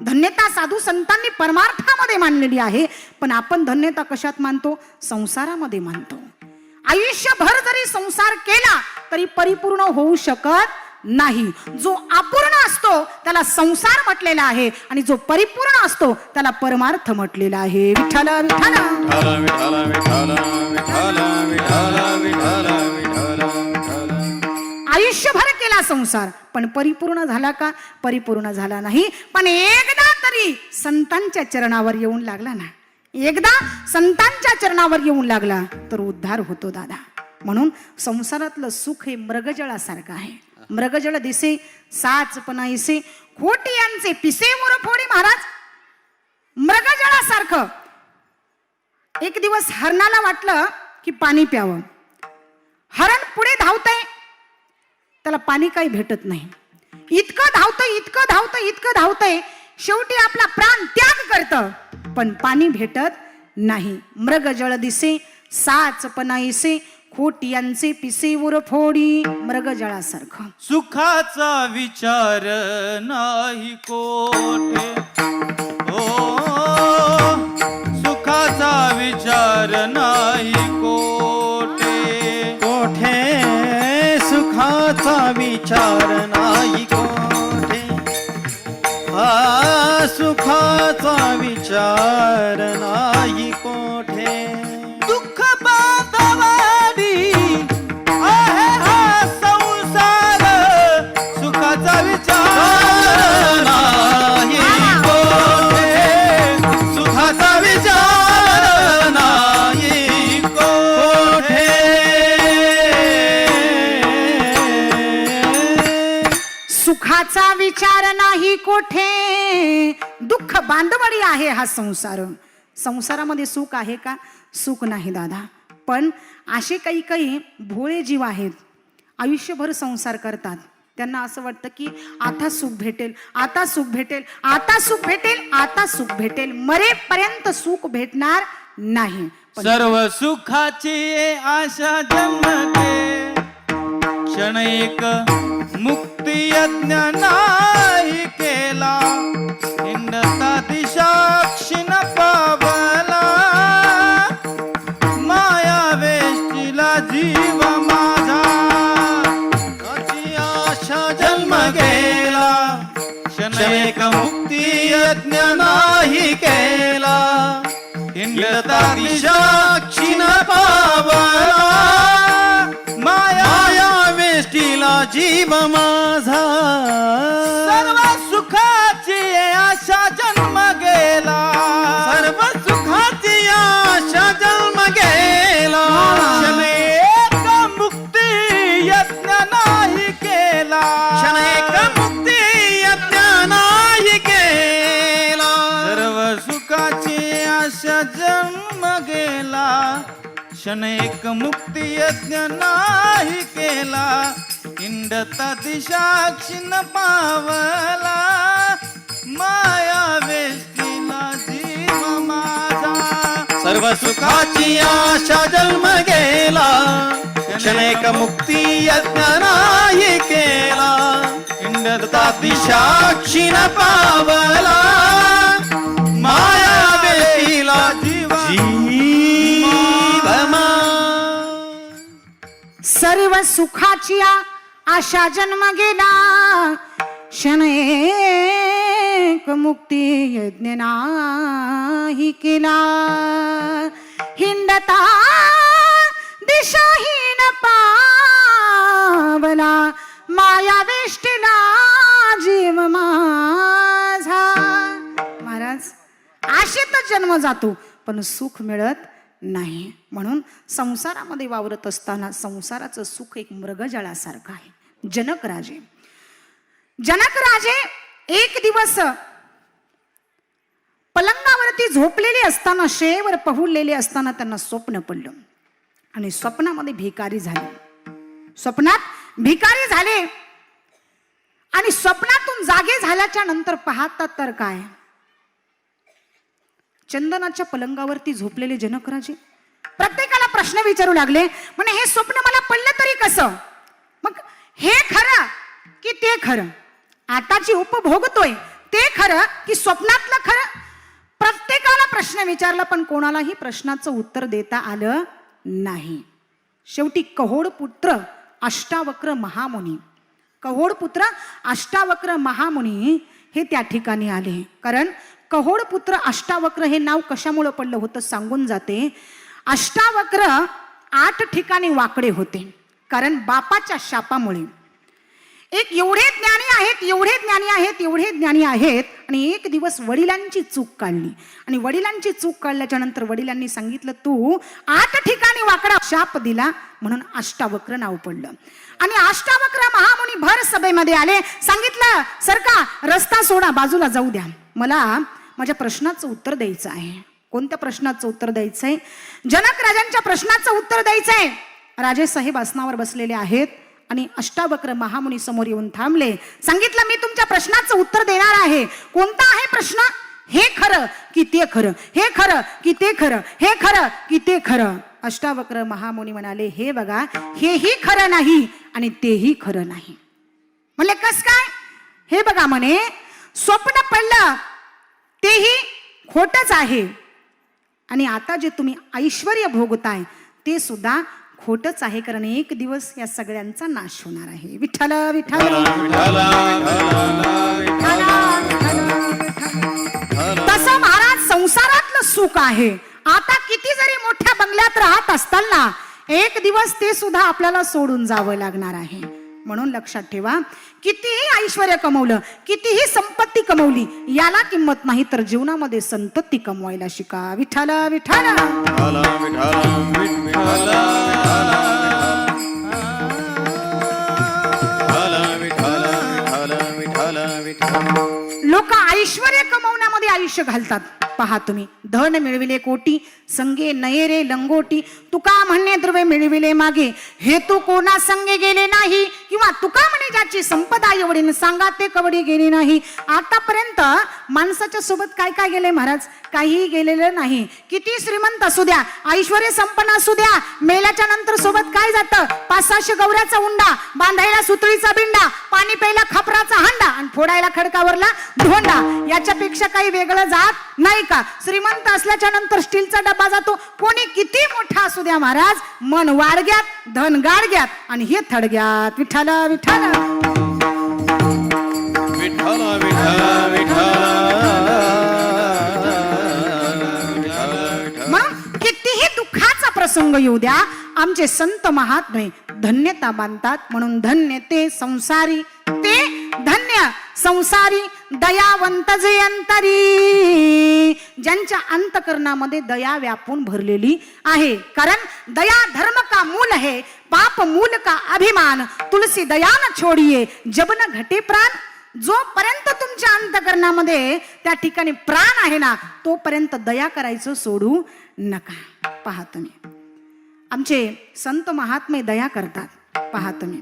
धन्यता साधू संतांनी परमार्थामध्ये मानलेली आहे पण आपण धन्यता कशात मानतो संसारामध्ये मानतो आयुष्यभर जरी संसार केला तरी परिपूर्ण होऊ शकत नाही जो अपूर्ण असतो त्याला संसार म्हटलेला आहे आणि जो परिपूर्ण असतो त्याला परमार्थ म्हटलेला आहे विठ्ठल विठ्ठल विठ्ठल विठ्ठल विठ्ठल विठ्ठल विठ्ठल विठ्ठल विठ्ठल आयुष्यभर केला संसार, पण परिपूर्ण झाला का? परिपूर्ण झाला नाही. पण एकदा तरी संतांच्या चरणावर येऊन लागला ना, एकदा संतांच्या चरणावर येऊन लागला तर उद्धार होतो दादा. म्हणून संसारातलं सुख हे मृगजळासारखं आहे. मृगजळ दिसे साच पण ऐसे, खोटी यांचे पिसे मोर फोडी. महाराज, मृगजळासारखं. एक दिवस हरणाला वाटलं की पाणी प्यावं. हरण पुढे धावतंय, त्याला पाणी काही भेटत नाही. इतकं धावतंय, इतकं धावतंय, इतकं धावतंय, शेवटी आपला प्राण त्याग करतं, पण पाणी भेटत नाही. मृगजळ दिसे साच पण ऐसे, खोटी यांचे पिसे उर फोडी. मृगजळासारखं. सुखाचा विचार नाही कोठे, ओ सुखाचा विचार नाही कोठे, कोठे सुखाचा विचार नाही कोठे, सुखाचा विचार नाही कोठे. दुःख बांधवाडी आहे हा संसार, सुखाचा विचार नाही कोठे, सुखाचा विचार नाही कोठे. सुखाचा विचार नाही कोठे, दुःख बांधवडी आहे हा संसार. संसारामध्ये सुख आहे का? सुख नाही दादा. पण असे काही काही भोळे जीव आहेत, आयुष्यभर संसार करतात. त्यांना असं वाटतं की आता सुख भेटेल, आता सुख भेटेल, आता सुख भेटेल, आता सुख भेटेल. मरेपर्यंत सुख भेटणार नाही. सर्व सुखाची आशा जन्मते, क्षण एक मुक्ती यज्ञ नाही केला, हिंडता दिशाक्षिण पावला, माया वेष्टीला जीव माझा, त्याची आशा जन्म गेला, क्षण एक मुक्ती यज्ञ नाही केला, हिंडता दिशाक्षिण पावला, माया वेष्टीला जीव माझा. सर्व सुखाची आशा जन्म गेला, सर्व सुखाची आशा जन्म गेला, क्षण एक मुक्ती यज्ञ नाही केला, क्षण एक मुक्ती यज्ञ नाही केला. सर्व सुखाची आशा जन्म गेला, क्षण एक मुक्ती यज्ञ नाही केला, हिंडता दिशाक्षिण पावला, माया वेष्टीला जीव माझा. सर्व सुखाची आशा जन्म गेला, क्षण एक मुक्ती यज्ञ नाही केला, हिंडता दिशाक्षिण पावला, माया वेष्टीला जीव माझा. सर्व सुखाची आशा जन्म गेला, क्षण एक मुक्ती यज्ञ नाही केला, हिंडता दिशाहीन पावला, माया वेष्टीला जीव माझा. महाराज, आशेतच जन्म जातो पण सुख मिळत नाही. म्हणून संसारामध्ये वावरत असताना संसाराचं सुख एक मृगजळासारखं आहे. जनक राजे एक दिवस पलंगावरती झोपलेले असताना, शेवर पहुडलेले असताना त्यांना स्वप्न पडलं आणि स्वप्नामध्ये भिकारी झाले. स्वप्नात भिकारी झाले आणि स्वप्नातून जागे झाल्याच्या नंतर पाहतात तर काय, चंदनाच्या पलंगावरती झोपलेले जनकराजे प्रत्येकाला प्रश्न विचारू लागले. म्हणे हे स्वप्न मला पडलं तरी कसं? मग हे खरं की ते खरं? आताची उपभोगतोय ते खरं की स्वप्नातलं खरं? प्रत्येकाला प्रश्न विचारला पण कोणालाही प्रश्नाचं उत्तर देता आलं नाही. शेवटी कहोडपुत्र अष्टावक्र महामुनी, कहोडपुत्र अष्टावक्र महामुनी हे त्या ठिकाणी आले. कारण कहोडपुत्र अष्टावक्र हे नाव कशामुळे पडलं होतं सांगून जाते. अष्टावक्र 8 ठिकाणी वाकडे होते, कारण बापाच्या शापामुळे. एक एवढे ज्ञानी आहेत, एवढे ज्ञानी आहेत, एवढे ज्ञानी आहेत, आणि एक दिवस वडिलांची चूक काढली. आणि वडिलांची चूक काढल्याच्या नंतर वडिलांनी सांगितलं, तू 8 ठिकाणी वाकडा शाप दिला, म्हणून अष्टावक्र नाव पडलं. आणि अष्टावक्र महामुनी भर सभेमध्ये आले. सांगितलं, सरका रस्ता सोडा, बाजूला जाऊ द्या, मला माझ्या प्रश्नाचं उत्तर द्यायचं आहे. कोणत्या प्रश्नाचं उत्तर द्यायचंय? जनक राजांच्या प्रश्नाचं उत्तर द्यायचंय. राजेसाहेब आसनावर बसलेले आहेत आणि अष्टावक्र महामुनी समोर येऊन थांबले. सांगितलं, मी तुमच्या प्रश्नाचं उत्तर देणार आहे. कोणता आहे प्रश्न? हे खरं की ते खरं, हे खरं की ते खरं, हे खरं की ते खरं. अष्टावक्र महामुनी म्हणाले, हे बघा, हेही खरं नाही आणि तेही खरं नाही. म्हणले, कस काय? हे बघा म्हणे, स्वप्न पडलं तेही खोटच आहे, आणि आता जे तुम्ही ऐश्वर्य भोगताय ते सुद्धा खोटच आहे, कारण एक दिवस या सगळ्यांचा नाश होणार आहे. विठ्ठल विठ्ठल. तसं महाराज संसारातलं सुख आहे. आता किती जरी मोठ्या बंगल्यात राहत असताल ना, एक दिवस ते सुद्धा आपल्याला सोडून जावं लागणार आहे. म्हणून लक्षात ठेवा, कितीही ऐश्वर्य कमवलं, कितीही संपत्ती कमवली, याला किंमत नाही, तर जीवनामध्ये संतती कमवायला शिका. विठ्ठल विठ्ठल. लोक ऐश्वर्य कमवण्यामध्ये आयुष्य घालतात. पहा तुम्ही, धन मिळविले कोटी, संगे नये रे लंगोटी, तुका म्हणणे द्रव्य मिळविले मागे, हे तू कोणा संगे गेले नाही, किंवा तुका म्हणे ज्याची संपदा एवढी, सांगा ते कवडी गेली नाही. आतापर्यंत माणसाच्या सोबत काय काय गेले महाराज? काही गेलेलं नाही. किती श्रीमंत असू द्या, ऐश्वर्य संपन्न असू द्या, मेल्याच्या नंतर सोबत काय जातं? 500-600 गवऱ्याचा उंडा, बांधायला सुतळीचा बिंडा, पाणी प्यायला खापराचा हांडा, आणि फोडायला खडकावरला धोंडा. याच्यापेक्षा काही वेगळं जात नाही का? श्रीमंत असल्याच्या नंतर स्टीलचा डब्बा जातो. कोणी किती मोठा असू द्या महाराज, मन वाडग्यात, धन गाडग्यात, आणि हे थडग्यात. विठ्ठल विठ्ठल. विठ्ठल विठ्ठल विठ्ठल. मग कितीही दुःखाचा प्रसंग येऊ द्या, आमचे संत महात्मे धन्यता मानतात. म्हणून धन्य ते संसारी, ते धन्य संसारी, दयावंत जे अंतरी, ज्यांच्या अंतकरणामध्ये दया व्यापून भरलेली आहे. कारण दया धर्म का मूल है, पाप मूल का अभिमान, तुलसी दया न छोडिये, जब न घटे प्राण. जोपर्यंत तुमच्या अंतकरणामध्ये त्या ठिकाणी प्राण आहे ना, तोपर्यंत दया करायचं सोडू नका. पहा तुम्ही, आमचे संत महात्मे दया करतात. पहा तुम्ही,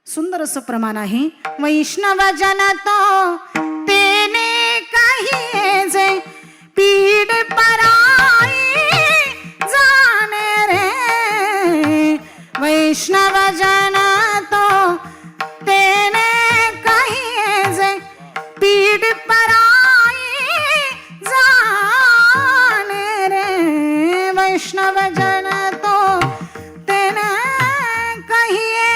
सुंदर असं प्रमाण आहे. वैष्णव जन तो तेने कहिए जे, पीड पराई जाने रे. वैष्णव जन तो तेने कहिए जे, पीड पराई जाने रे. वैष्णव जन तो तेने कहिए,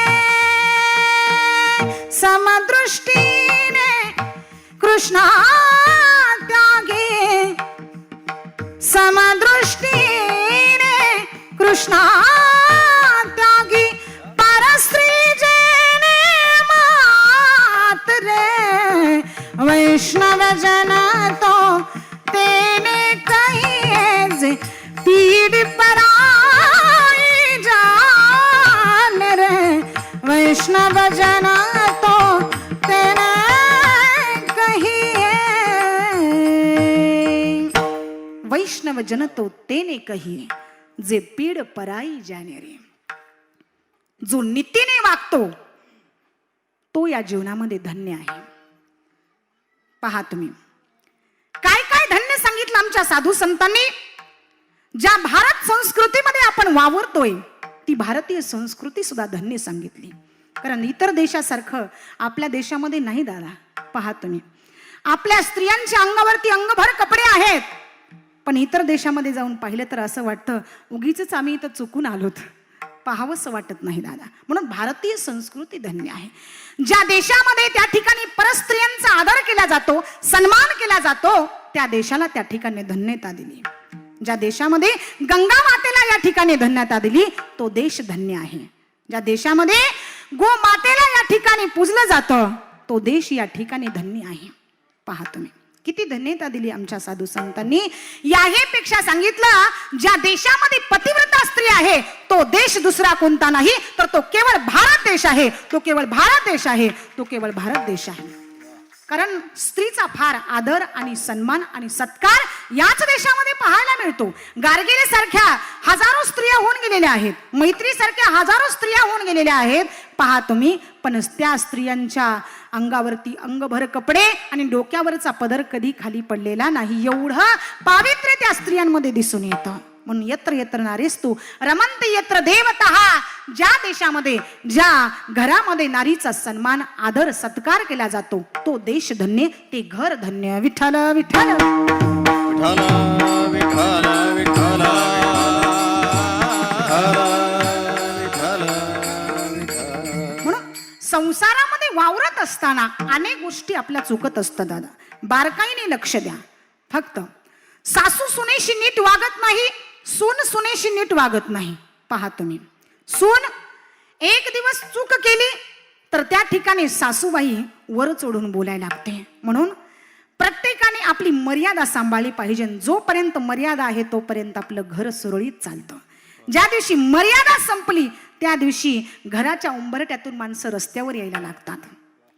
समदृष्टीने कृष्णा त्यागे, समदृष्टीने कृष्णा त्यागी, परस्त्री जेने मात रे. वैष्णव जन तो तेने कहिए जे, पीड पराई जान रे. वैष्णव जन तो तेने कहिए, वैष्णव जन तो तेने कहिए, जे पीड पराई जाने रे. जो नीतीने वागतो तो या जीवनामध्ये धन्य आहे. पहा तुम्ही, काय काय धन्य सांगितलं आमच्या साधू संतांनी. ज्या भारत संस्कृतीमध्ये आपण वावरतोय, ती भारतीय संस्कृती सुद्धा धन्य सांगितली. कारण इतर देशासारखं आपल्या देशामध्ये नाही दादा. पहा तुम्ही, आपल्या स्त्रियांच्या अंगावरती अंगभर कपडे आहेत, पण इतर देशामध्ये जाऊन पाहिलं तर असं वाटतं उगीच आम्ही इथं चुकून आलोत, पाहावंसं वाटत नाही दादा. म्हणून भारतीय संस्कृती धन्य आहे. ज्या देशामध्ये त्या ठिकाणी परस्त्रियांचा आदर केला जातो, सन्मान केला जातो, त्या देशाला त्या ठिकाणी धन्यता दिली. ज्या देशामध्ये गंगा मातेला या ठिकाणी धन्यता दिली, तो देश धन्य आहे. ज्या देशामध्ये गोमातेला या ठिकाणी पूजलं जातं तो देश या ठिकाणी धन्य आहे. पहा तुम्ही किती धन्यता दिली आमच्या साधू संतांनी. याही पेक्षा सांगितलं ज्या देशामध्ये पतिव्रता स्त्री आहे तो देश दुसरा कोणता नाही तर तो केवळ भारत देश आहे. तो केवळ भारत देश आहे. तो केवळ भारत देश आहे. कारण स्त्रीचा फार आदर आणि सन्मान आणि सत्कार याच देशामध्ये पाहायला मिळतो. गार्गेले सारख्या हजारो स्त्रिया होऊन गेलेल्या आहेत. मैत्री सारख्या हजारो स्त्रिया होऊन गेलेल्या आहेत. पहा तुम्ही, पण त्या स्त्रियांच्या अंगावरती अंगभर कपडे आणि डोक्यावरचा पदर कधी खाली पडलेला नाही. एवढं पावित्र्य त्या स्त्रियांमध्ये दिसून येतं. म्हणून यत्र यत्र नारीस्तु रमन्ते यत्र देवतः, ज्या देशामध्ये ज्या घरामध्ये नारीचा सन्मान आदर सत्कार केला जातो तो देश धन्य, ते घर धन्य. विठ्ठल विठ्ठल विठ्ठल विठ्ठल विठ्ठल म्हणून संसारामध्ये वावरत असताना अनेक गोष्टी आपल्या चुकत असतात. दादा बारकाईने लक्ष द्या. फक्त सासू सुनेशी नीट वागत नाही, सून सुनेशी नीट वागत नाही. पहा तुम्ही, सून एक दिवस चूक केली तर त्या ठिकाणी सासूबाई वर चढून बोलायला लागते. म्हणून प्रत्येकाने आपली मर्यादा सांभाळली पाहिजे. जोपर्यंत मर्यादा आहे तोपर्यंत आपलं घर सुरळीत चालतं. ज्या दिवशी मर्यादा संपली त्या दिवशी घराच्या उंबरट्यातून माणसं रस्त्यावर यायला लागतात.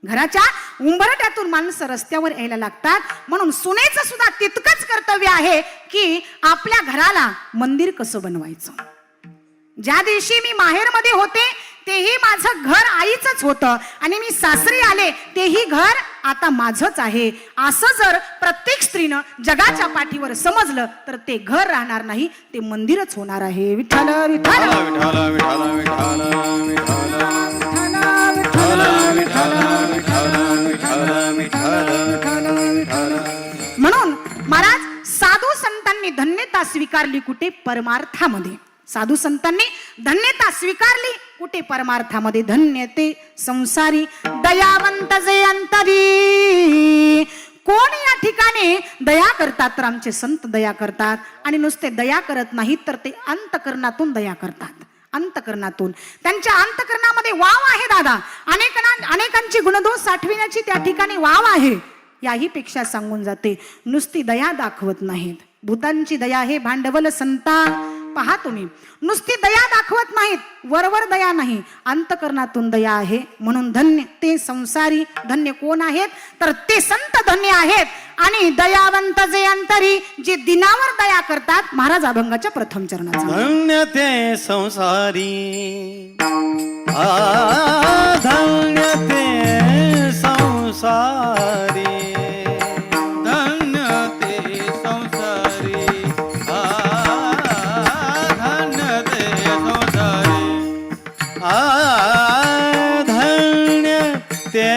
घराच्या उंबरट्यातून माणसं रस्त्यावर यायला लागतात. म्हणून सुनेचं सुद्धा तितकंच कर्तव्य आहे की आपल्या घराला मंदिर कसं बनवायचं. ज्या दिवशी मी माहेरमध्ये होते तेही माझं घर आईचंच होतं आणि मी सासरी आले तेही घर आता माझंच आहे. असं जर प्रत्येक स्त्रीनं जगाच्या पाठीवर समजलं तर ते घर राहणार नाही, ते मंदिरच होणार आहे. विठ्ठल विठ्ठल विठ्ठल विठ्ठल विठ्ठल म्हणून महाराज साधू संतांनी धन्यता स्वीकारली कुठे? परमार्थामध्ये. साधू संतांनी धन्यता स्वीकारली कुठे? परमार्थामध्ये. धन्य ते संसारी दयावंत जे अंतरी. कोण या ठिकाणी दया करतात तर आमचे संत दया करतात. आणि नुसते दया करत नाहीत तर ते अंतकरणातून दया करतात. अंतकरणातून त्यांच्या अंतकरणामध्ये वाव आहे. दादा अनेकांची गुणदोष साठविण्याची त्या ठिकाणी वाव आहे. याही पेक्षा सांगून जाते, नुसती दया दाखवत नाहीत. भूतांची दया हे भांडवल संता. पहा तुम्ही, नुसती दया दाखवत नाहीत, वरवर दया नाही, अंतकरणातून दया आहे. म्हणून धन्य ते संसारी. धन्य कोण आहेत तर ते संत धन्य आहेत. आणि दयावंत जे अंतरी, जे दिनावर दया करतात. महाराज अभंगाच्या प्रथम चरणाचा. धन्य ते संसारी, धन्य ते संसारी, धन्य ते संसारी, धन्य ते संसारी, धन्य ते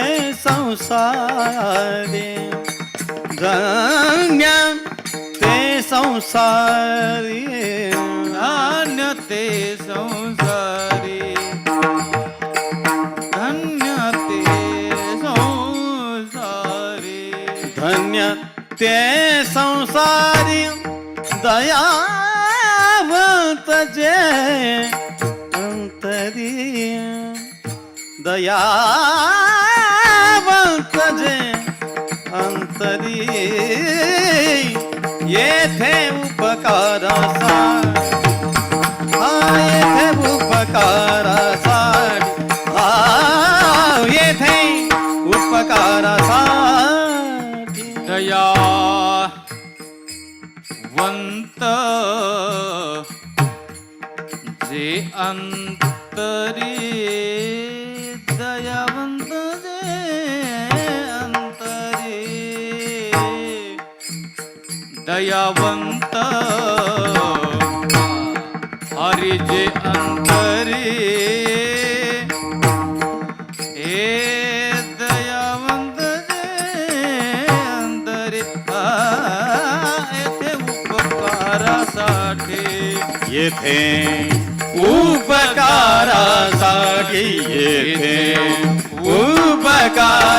संसारी, धन्य ते संसारी, धन्य ते संसारी, धन्य ते संसारी, दयावंत जे अंतरी, दयावंत जे अंतरी, येथे उपकारासा, येथे उपकारासा, येथे उपकारासा, दयावंत जे अंतरी, दयावंत जे अंतरी, दयावंत हरी जे अंतरी, हे दयावंत जे अंतरी, येथे उपकारासाठी, येथे उपकारासाठी, येथे उपकारासाठी,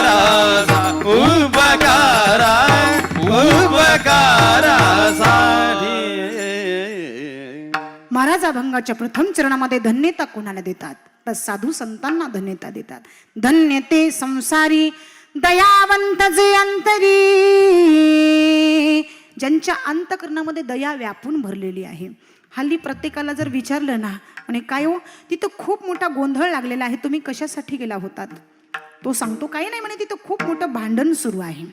महाराज अभंगाच्या प्रथम चरणामध्ये धन्यता कोणाला देतात? तर साधू संतांना धन्यता देतात. धन्य ते संसारी दयावंत जे अंतरी, ज्यांच्या अंतकरणामध्ये दया व्यापून भरलेली आहे. हल्ली प्रत्येकाला जर विचारलं ना, आणि काय हो तिथं खूप मोठा गोंधळ लागलेला आहे, तुम्ही कशासाठी गेला होतात, तो सांगतो काही नाही म्हणे, तिथं खूप मोठं भांडण सुरू आहे,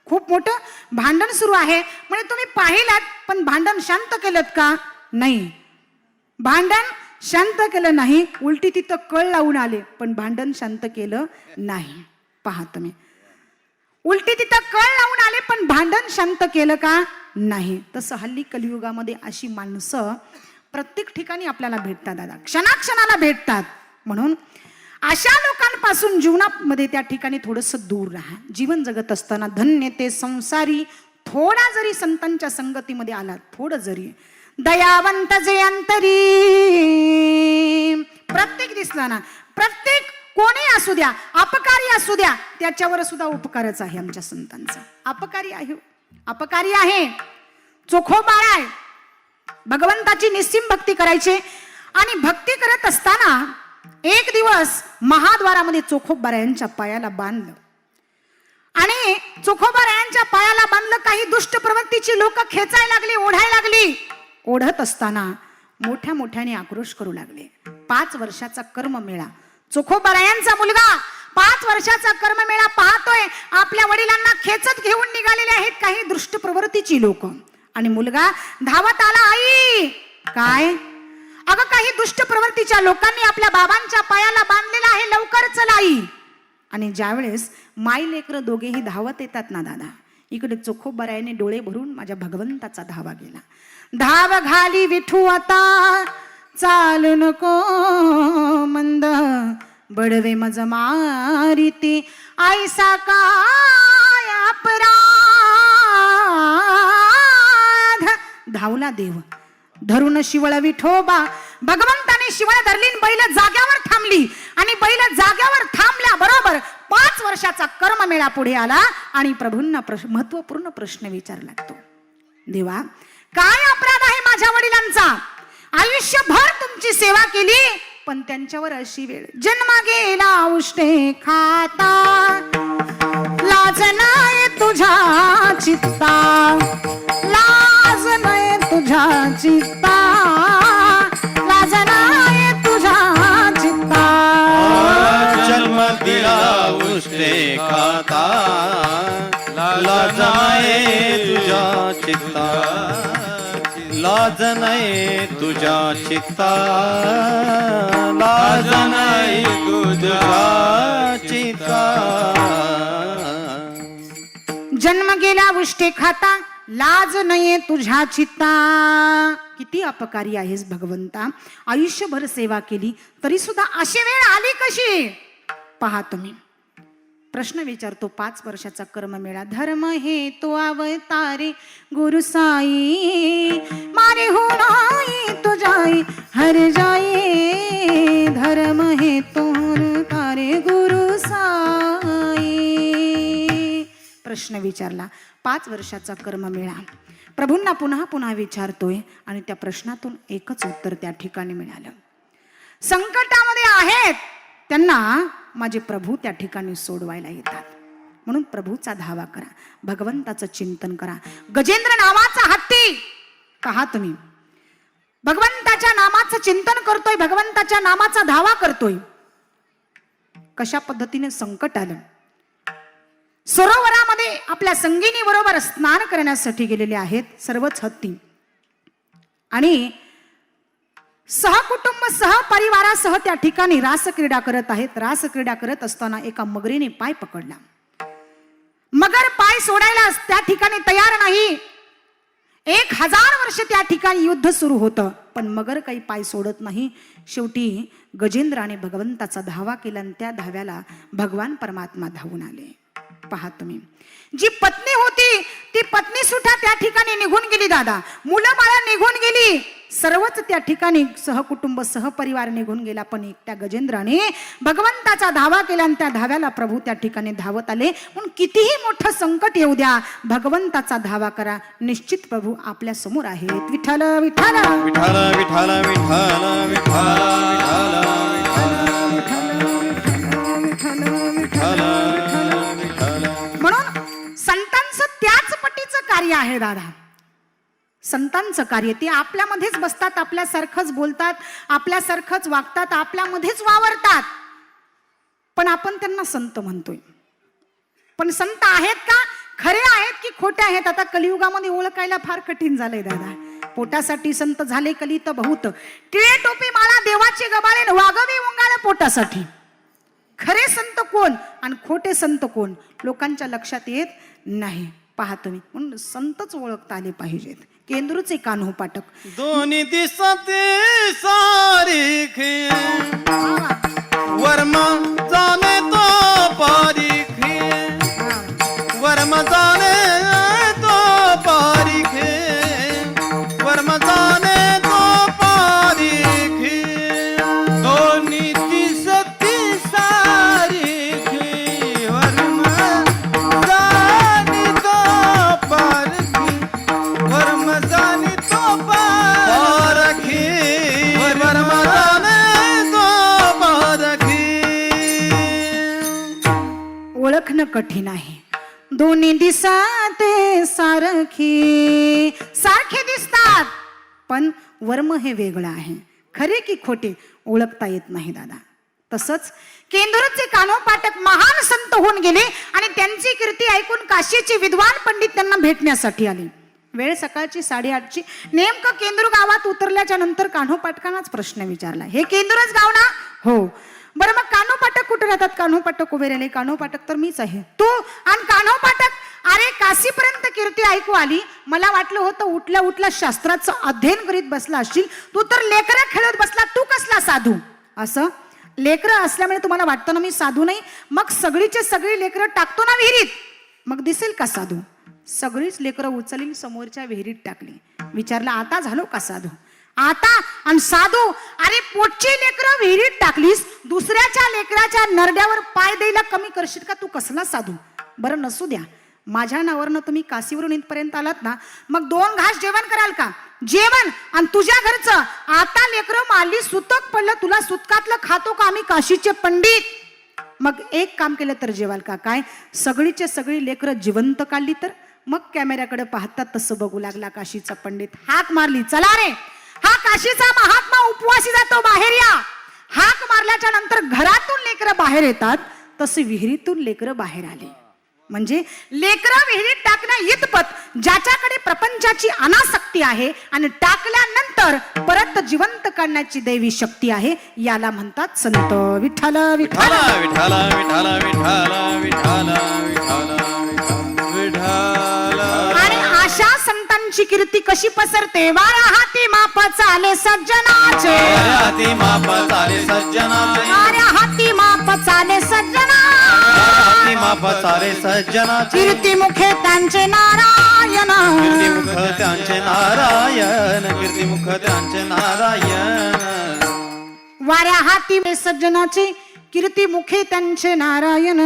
खूप मोठं भांडण सुरू आहे म्हणे. तुम्ही पाहिलात पण भांडण शांत केलं का? नाही, भांडण शांत केलं नाही, उलटी तिथं कळ लावून आले पण भांडण शांत केलं नाही. पहा तुम्ही, उलटी तिथं कळ लावून आले पण भांडण शांत केलं का? नाही. तसं हल्ली कलियुगामध्ये अशी माणसं प्रत्येक ठिकाणी आपल्याला भेटतात दादा, क्षणाक्षणाला भेटतात. म्हणून अशा लोकांपासून जीवनामध्ये त्या ठिकाणी थोडंसं दूर राहा. जीवन जगत असताना धन्य ते संसारी, थोडा जरी संतांच्या संगतीमध्ये आला, थोडं जरी दयावंत जे अंतरी, प्रत्येक दिसला ना, प्रत्येक कोणी असू द्या, अपकारी असू द्या, त्याच्यावर सुद्धा उपकारच आहे आमच्या संतांचा. अपकारी आहे, अपकारी आहे, चोखोबाळ आहे. भगवंताची निस्सीम भक्ती करायची आणि भक्ती करत असताना एक दिवस महाद्वारामध्ये चोखोबारायांच्या पायाला बांधलं आणि चोखोबारायांच्या पायाला बांधलं. काही दुष्ट प्रवृत्तीची लोक खेचायला लागली, ओढायला लागली. ओढत असताना मोठ्या मोठ्याने आक्रोश करू लागले. 5 वर्षाचा कर्ममेळा, चोखोबारायांचा मुलगा 5 वर्षाचा कर्ममेळा पाहतोय, आपल्या वडिलांना खेचत घेऊन निघालेले आहेत काही दुष्ट प्रवृत्तीची लोक. आणि मुलगा धावत आला, आई काय? अगं काही दुष्ट प्रवृत्तीच्या लोकांनी आपल्या बाबांच्या पायाला बांधलेला आहे, लवकर चल आई. आणि ज्यावेळेस माई लेकरं दोघेही धावत येतात ना दादा, इकडे चोखोबारायाने डोळे भरून माझ्या भगवंताचा धावा गेला. धाव घाली विठू आता चालू नको मंद, बडवे मज मारिती ऐसा काय अपराध. धावला देव धरून शिवळ विठोबा, भगवंताने शिवळ धरली, बैल जाग्यावर थांबली. आणि बैल जाग्यावर थांबल्या बरोबर 5 वर्षाचा कर्ममेळा पुढे आला आणि प्रभूंना महत्वपूर्ण प्रश्न विचारला लागतो, देवा काय अपराध आहे माझ्या वडिलांचा? आयुष्यभर तुमची सेवा केली पण त्यांच्यावर अशी वेळ, जन्म गेला उष्टे खाता, लाज नाही तुझ्या चित्ता, लाज नाही तुझ्या चित्ता, लाज नाही तुझ्या चित्ता. जन्म दिला उष्टे खाता, लाज नाही तुझ्या चित्ता, लाज नाही तुझ्या चित्ता, लाज नाही तुझ्या चित्ता. जन्म गेला उष्टे खाता, लाज नाहीये तुझ्या चित्ता. किती अपकारी आहेस भगवंता, आयुष्यभर सेवा केली तरी सुद्धा अशी वेळ आली कशी? पहा तुम्ही, प्रश्न विचारतो. 5 वर्षाचा कर्ममेळा, धर्म हे तो अवतारे गुरु साई, मारे हो नाही तो जाई हर जाई, धर्म हे तो अवतारे गुरु साई. प्रश्न विचारला. 5 वर्षाचा कर्ममेळा प्रभूंना पुन्हा पुन्हा विचारतोय आणि त्या प्रश्नातून एकच उत्तर त्या ठिकाणी मिळालं. संकटामध्ये आहेत त्यांना माझे प्रभू त्या ठिकाणी सोडवायला येतात. म्हणून प्रभूचा धावा करा, भगवंताचं चिंतन करा. गजेंद्र नावाचा हत्ती पहा तुम्ही, भगवंताच्या नामाचं चिंतन करतोय, भगवंताच्या नामाचा धावा करतोय. कशा पद्धतीने संकट आलं. सरोवरामध्ये आपल्या संगिनी बरोबर स्नान करण्यासाठी गेलेले आहेत सर्वच हत्ती आणि सहकुटुंब सहपरिवारासह त्या ठिकाणी रासक्रीडा करत आहेत. रासक्रीडा करत असताना एका मगरीने पाय पकडला. मगर पाय सोडायला त्या ठिकाणी तयार नाही. 1000 वर्ष त्या ठिकाणी युद्ध सुरू होतं पण मगर काही पाय सोडत नाही. शेवटी गजेंद्राने भगवंताचा धावा केला आणि त्या धाव्याला भगवान परमात्मा धावून आले. पहा तुम्ही, जी पत्नी होती ती पत्नी सुद्धा त्या ठिकाणी निघून गेली दादा, मुलं बाळा निघून गेली, सर्वच त्या ठिकाणी सहकुटुंब सहपरिवार निघून गेला. पण एकट्या गजेंद्राने भगवंताचा धावा केला आणि त्या धाव्याला प्रभू त्या ठिकाणी धावत आले. म्हणून कितीही मोठं संकट येऊ द्या, भगवंताचा धावा करा, निश्चित प्रभू आपल्या समोर आहेत. विठ्ठल विठ्ठल विठ्ठल विठ्ठल विठ्ठल विठ्ठल विठ्ठल. दादा. संतांचं कार्य, ते आपल्यामध्येच बसतात, आपल्यासारखंच बोलतात, आपल्यासारखंच वागतात, आपल्यामध्येच वावरतात, पण आपण त्यांना संत म्हणतोय. पण संत आहेत का, खरे आहेत की खोटे आहेत, आता कलियुगामध्ये ओळखायला फार कठीण झालंय दादा. पोटासाठी संत झाले कलित बहुत, टिळे टोपी माळा देवाचे गबाळे, वागवे उंगाळ पोटासाठी. खरे संत कोण आणि खोटे संत कोण लोकांच्या लक्षात येत नाही. पहा तुम्ही, म्हणून संतच ओळखता आले पाहिजेत. केंद्रचे कान्हो पाटक. दोन्ही दिसते सारीखे वर्म जाने तो पारिखे, वर्म जाने तो पारिखे, वर्म जाने तो पारिखे. दोन्ही दिसती सारीखे वर्म जानी तो पारखी, वर्म जानी तो पारखी, वर्म जाने तो पारखी. ओळखणं कठीण आहे. दोन्ही दिसते सारखी, सारखे दिसतात पण वर्म हे वेगळं आहे. खरे की खोटे ओळखता येत नाही दादा. तसंच केंद्रचे कान्हो पाटक महान संत होऊन गेले आणि त्यांची कीर्ती ऐकून काशीचे विद्वान पंडित त्यांना भेटण्यासाठी आले. वेळ सकाळची 8:30ची. नेमकं केंद्र गावात उतरल्याच्या नंतर कान्हो पाटकांनाच प्रश्न विचारला, हे केंद्रच गाव ना? हो. बरं मग कान्हो पाटक कुठे राहतात? कान्हो पाटक उभे राहिले. कान्हो पाटक तर मीच आहे. तू आणि कान्हो पाटक? अरे काशीपर्यंत कीर्ती ऐकू आली, मला वाटलं होतं उठल्या उठल्या शास्त्राचं अध्ययन करीत बसला असशील, तू तर लेकरं खेळत बसला, तू कसला साधू? असं लेकरं असल्यामुळे तुम्हाला वाटतं ना मी साधू नाही? मग सगळीचे सगळी लेकरं टाकतो ना विहिरीत, मग दिसेल का साधू? सगळीच लेकरं उचलली समोरच्या विहिरीत टाकली. विचारलं आता झालो का साधू? आता आणि साधू? अरे पोटची लेकरं विहिरीत टाकलीस, दुसऱ्याच्या लेकराच्या नरड्यावर पाय द्यायला कमी करशील का? तू कसला साधू? बरं नसू द्या, माझ्या नावावरनं तुम्ही काशीवरून इथपर्यंत आलात ना, मग 2 घास जेवण कराल का? जेवण आणि तुझ्या घरचं. आता लेकरं मारली, सुतक पडलं, तुला सुतकातलं खातो का आम्ही काशीचे पंडित? मग एक काम केलं तर जेवाल का? काय सगळीचे सगळी लेकरं जिवंत काढली तर? मग कॅमेऱ्याकडे पाहतात तसं बघू लागला काशीचा पंडित. हाक मारली, चला रे, हा काशीचा महात्मा उपवासी जातो, बाहेर या. हाक मारल्याच्या नंतर घरातून लेकरं बाहेर येतात, तसे विहिरीतून लेकरं बाहेर आली. म्हणजे लेकरं विहिरीत टाकण्या इतपत ज्याच्याकडे प्रपंचाची अनासक्ती आहे आणि टाकल्यानंतर परत जिवंत करण्याची दैवी शक्ती आहे, याला म्हणतात संत. विठ्ठल विठ्ठल विठ्ठल विठ्ठल विठ्ठल विठ्ठल विठ्ठल विठ्ठल. आणि अशा संतांची कीर्ती कशी पसरते? वारा हाती माप चाले सज्जनाचे, हाती माप चाले सज्जनाचे, वाऱ्या हाती माप चाले सज्जना, हाती माप चाले सज्जनाचे. कीर्ती मुखे त्यांचे नारायण, कीर्तिमुख त्यांचे नारायण, कीर्तिमुख त्यांचे नारायण. वाऱ्या हाती सज्जनाचे, कीर्ती मुखे त्यांचे नारायण.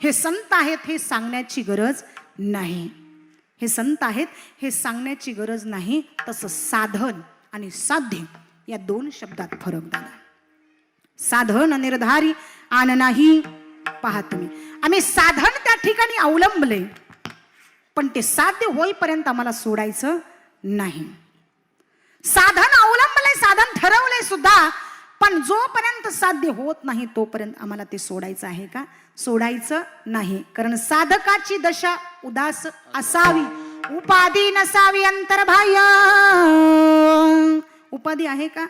हे संत आहेत हे सांगण्याची गरज नाही. हे संत आहेत हे सांगण्याची गरज नाही. तसं साधन आणि साध्य या 2 शब्दात फरक झाला. साधन निर्धारी आन नाही. पहा तुम्ही, आम्ही साधन त्या ठिकाणी अवलंबले, पण ते साध्य होईपर्यंत आम्हाला सोडायचं नाही. साधन अवलंबलंय, साधन ठरवलंय सुद्धा, पण जोपर्यंत साध्य होत नाही तोपर्यंत आम्हाला ते सोडायचं आहे का? सोडायचं नाही. कारण साधकाची दशा उदास असावी, उपाधी नसावी अंतर्बाह्य. उपाधी आहे का?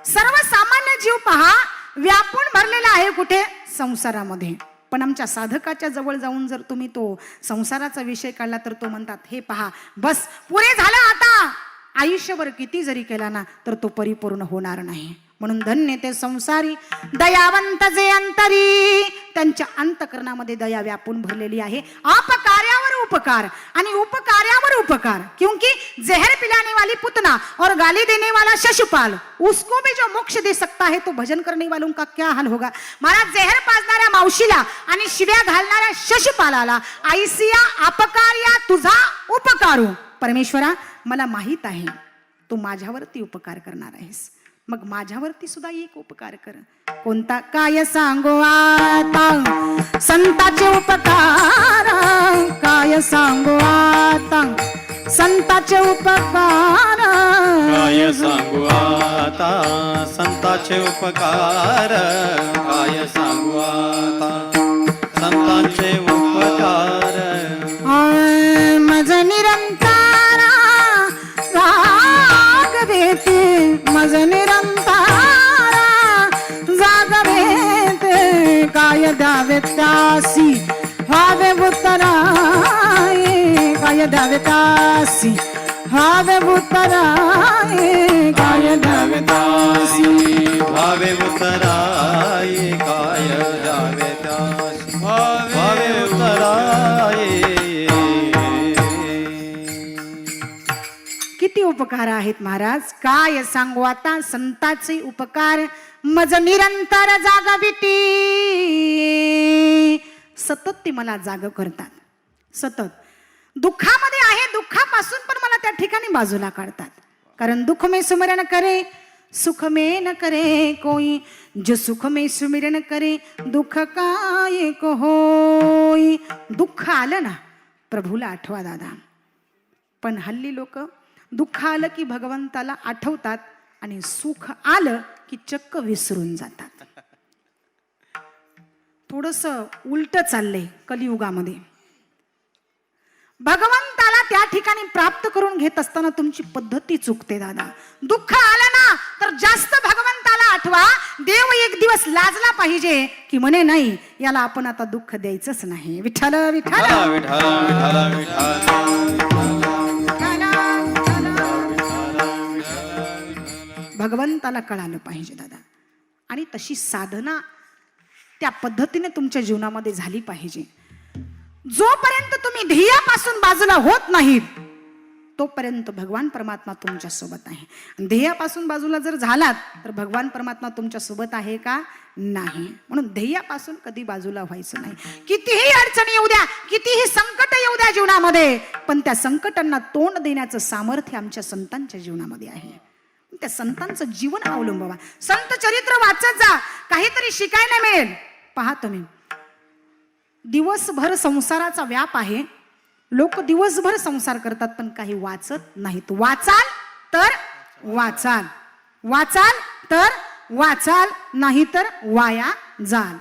सर्वसामान्य जीव पहा व्यापून भरलेला आहे कुठे? संसारामध्ये. पण आमच्या साधकाच्या जवळ जाऊन जर तुम्ही तो संसाराचा विषय काढला तर तो म्हणतात, हे पहा बस पुरे झालं, आता आयुष्यभर किती जरी केला ना तर तो परिपूर्ण होणार नाही. म्हणून धन्य ते संसारी दयावंत जे अंतरी, त्यांच्या अंतकरणामध्ये दया व्यापून भरलेली आहे. अपकार्यावर उपकार आणि उपकार्यावर उपकार. क्योंकि जहर पिलाने वाली पुतना और गाली देने वाला शशुपाल, उसको भी जो मोक्ष दे सकता है तो भजन करने वालों का क्या हाल होगा. मला जहर पाजणाऱ्या मावशीला आणि शिव्या घालणाऱ्या शशुपालाला आईसिया अपकार्या तुझा उपकारू. परमेश्वरा मला माहित आहे तू माझ्यावरती उपकार करणार आहेस, मग माझ्यावरती सुद्धा एक उपकार कर. कोणता? काय सांगू आता संताचे उपकार, काय सांगू आता संताचे उपकार, काय सांगू आता संतांचे उपकार, काय सांगू आता संतांचे उपकार. मज निरंतारा जागवेते, मज निरंतारा जागवेते, काय द्यावे त्यासी व्हावे उतराये, काय द्यावे त्यासी व्हावे उतराये, काय द्यावे त्यासी भावे उतराये, काय द्यावे त्यासी भावे उतराये. किती उपकार आहेत महाराज. काय सांगू आता संताचे उपकार. मज निरंतर जागविती, सतत ते मला जाग करतात. सतत दुःखामध्ये आहे, दुःखापासून पण मला त्या ठिकाणी बाजूला काढतात. कारण दुःख में सुमिरन करे सुख में न करे कोई, जो सुख में सुमिरन करे दुःख काय को होई. दुःख आलं ना प्रभूला आठवा दादा. पण हल्ली लोक दुःख आलं की भगवंताला आठवतात आणि सुख आलं की चक्क विसरून जातात. थोडस उलट चाललंय कलियुगामध्ये. भगवंताला त्या ठिकाणी प्राप्त करून घेत असताना तुमची पद्धती चुकते दादा. दुःख आलं ना तर जास्त भगवंताला आठवा. देव एक दिवस लाजला पाहिजे की म्हणे नाही याला आपण आता दुःख द्यायचंच नाही. विठ्ठल विठ्ठल विठ्ठल विठ्ठल भगवंताला कळालं पाहिजे दादा. आणि तशी साधना त्या पद्धतीने तुमच्या जीवनामध्ये झाली पाहिजे. जोपर्यंत तुम्ही ध्येयापासून बाजूला होत नाहीत तोपर्यंत भगवान परमात्मा तुमच्या सोबत आहे. ध्येयापासून बाजूला जर झालात तर भगवान परमात्मा तुमच्या सोबत आहे का? नाही. म्हणून ध्येयापासून कधी बाजूला व्हायचं नाही. कितीही अडचणी येऊ द्या, कितीही संकट येऊ द्या जीवनामध्ये, पण त्या संकटांना तोंड देण्याचं सामर्थ्य आमच्या संतांच्या जीवनामध्ये आहे. त्या संतांचं जीवन अवलंबवा. संत चरित्र वाचत जा, काहीतरी शिकायला मिळेल. पहा तुम्ही, दिवसभर संसाराचा व्याप आहे. लोक दिवसभर संसार करतात पण काही वाचत नाहीत. वाचाल तर वाचाल, वाचाल तर वाचाल, नाही तर वाया जाल.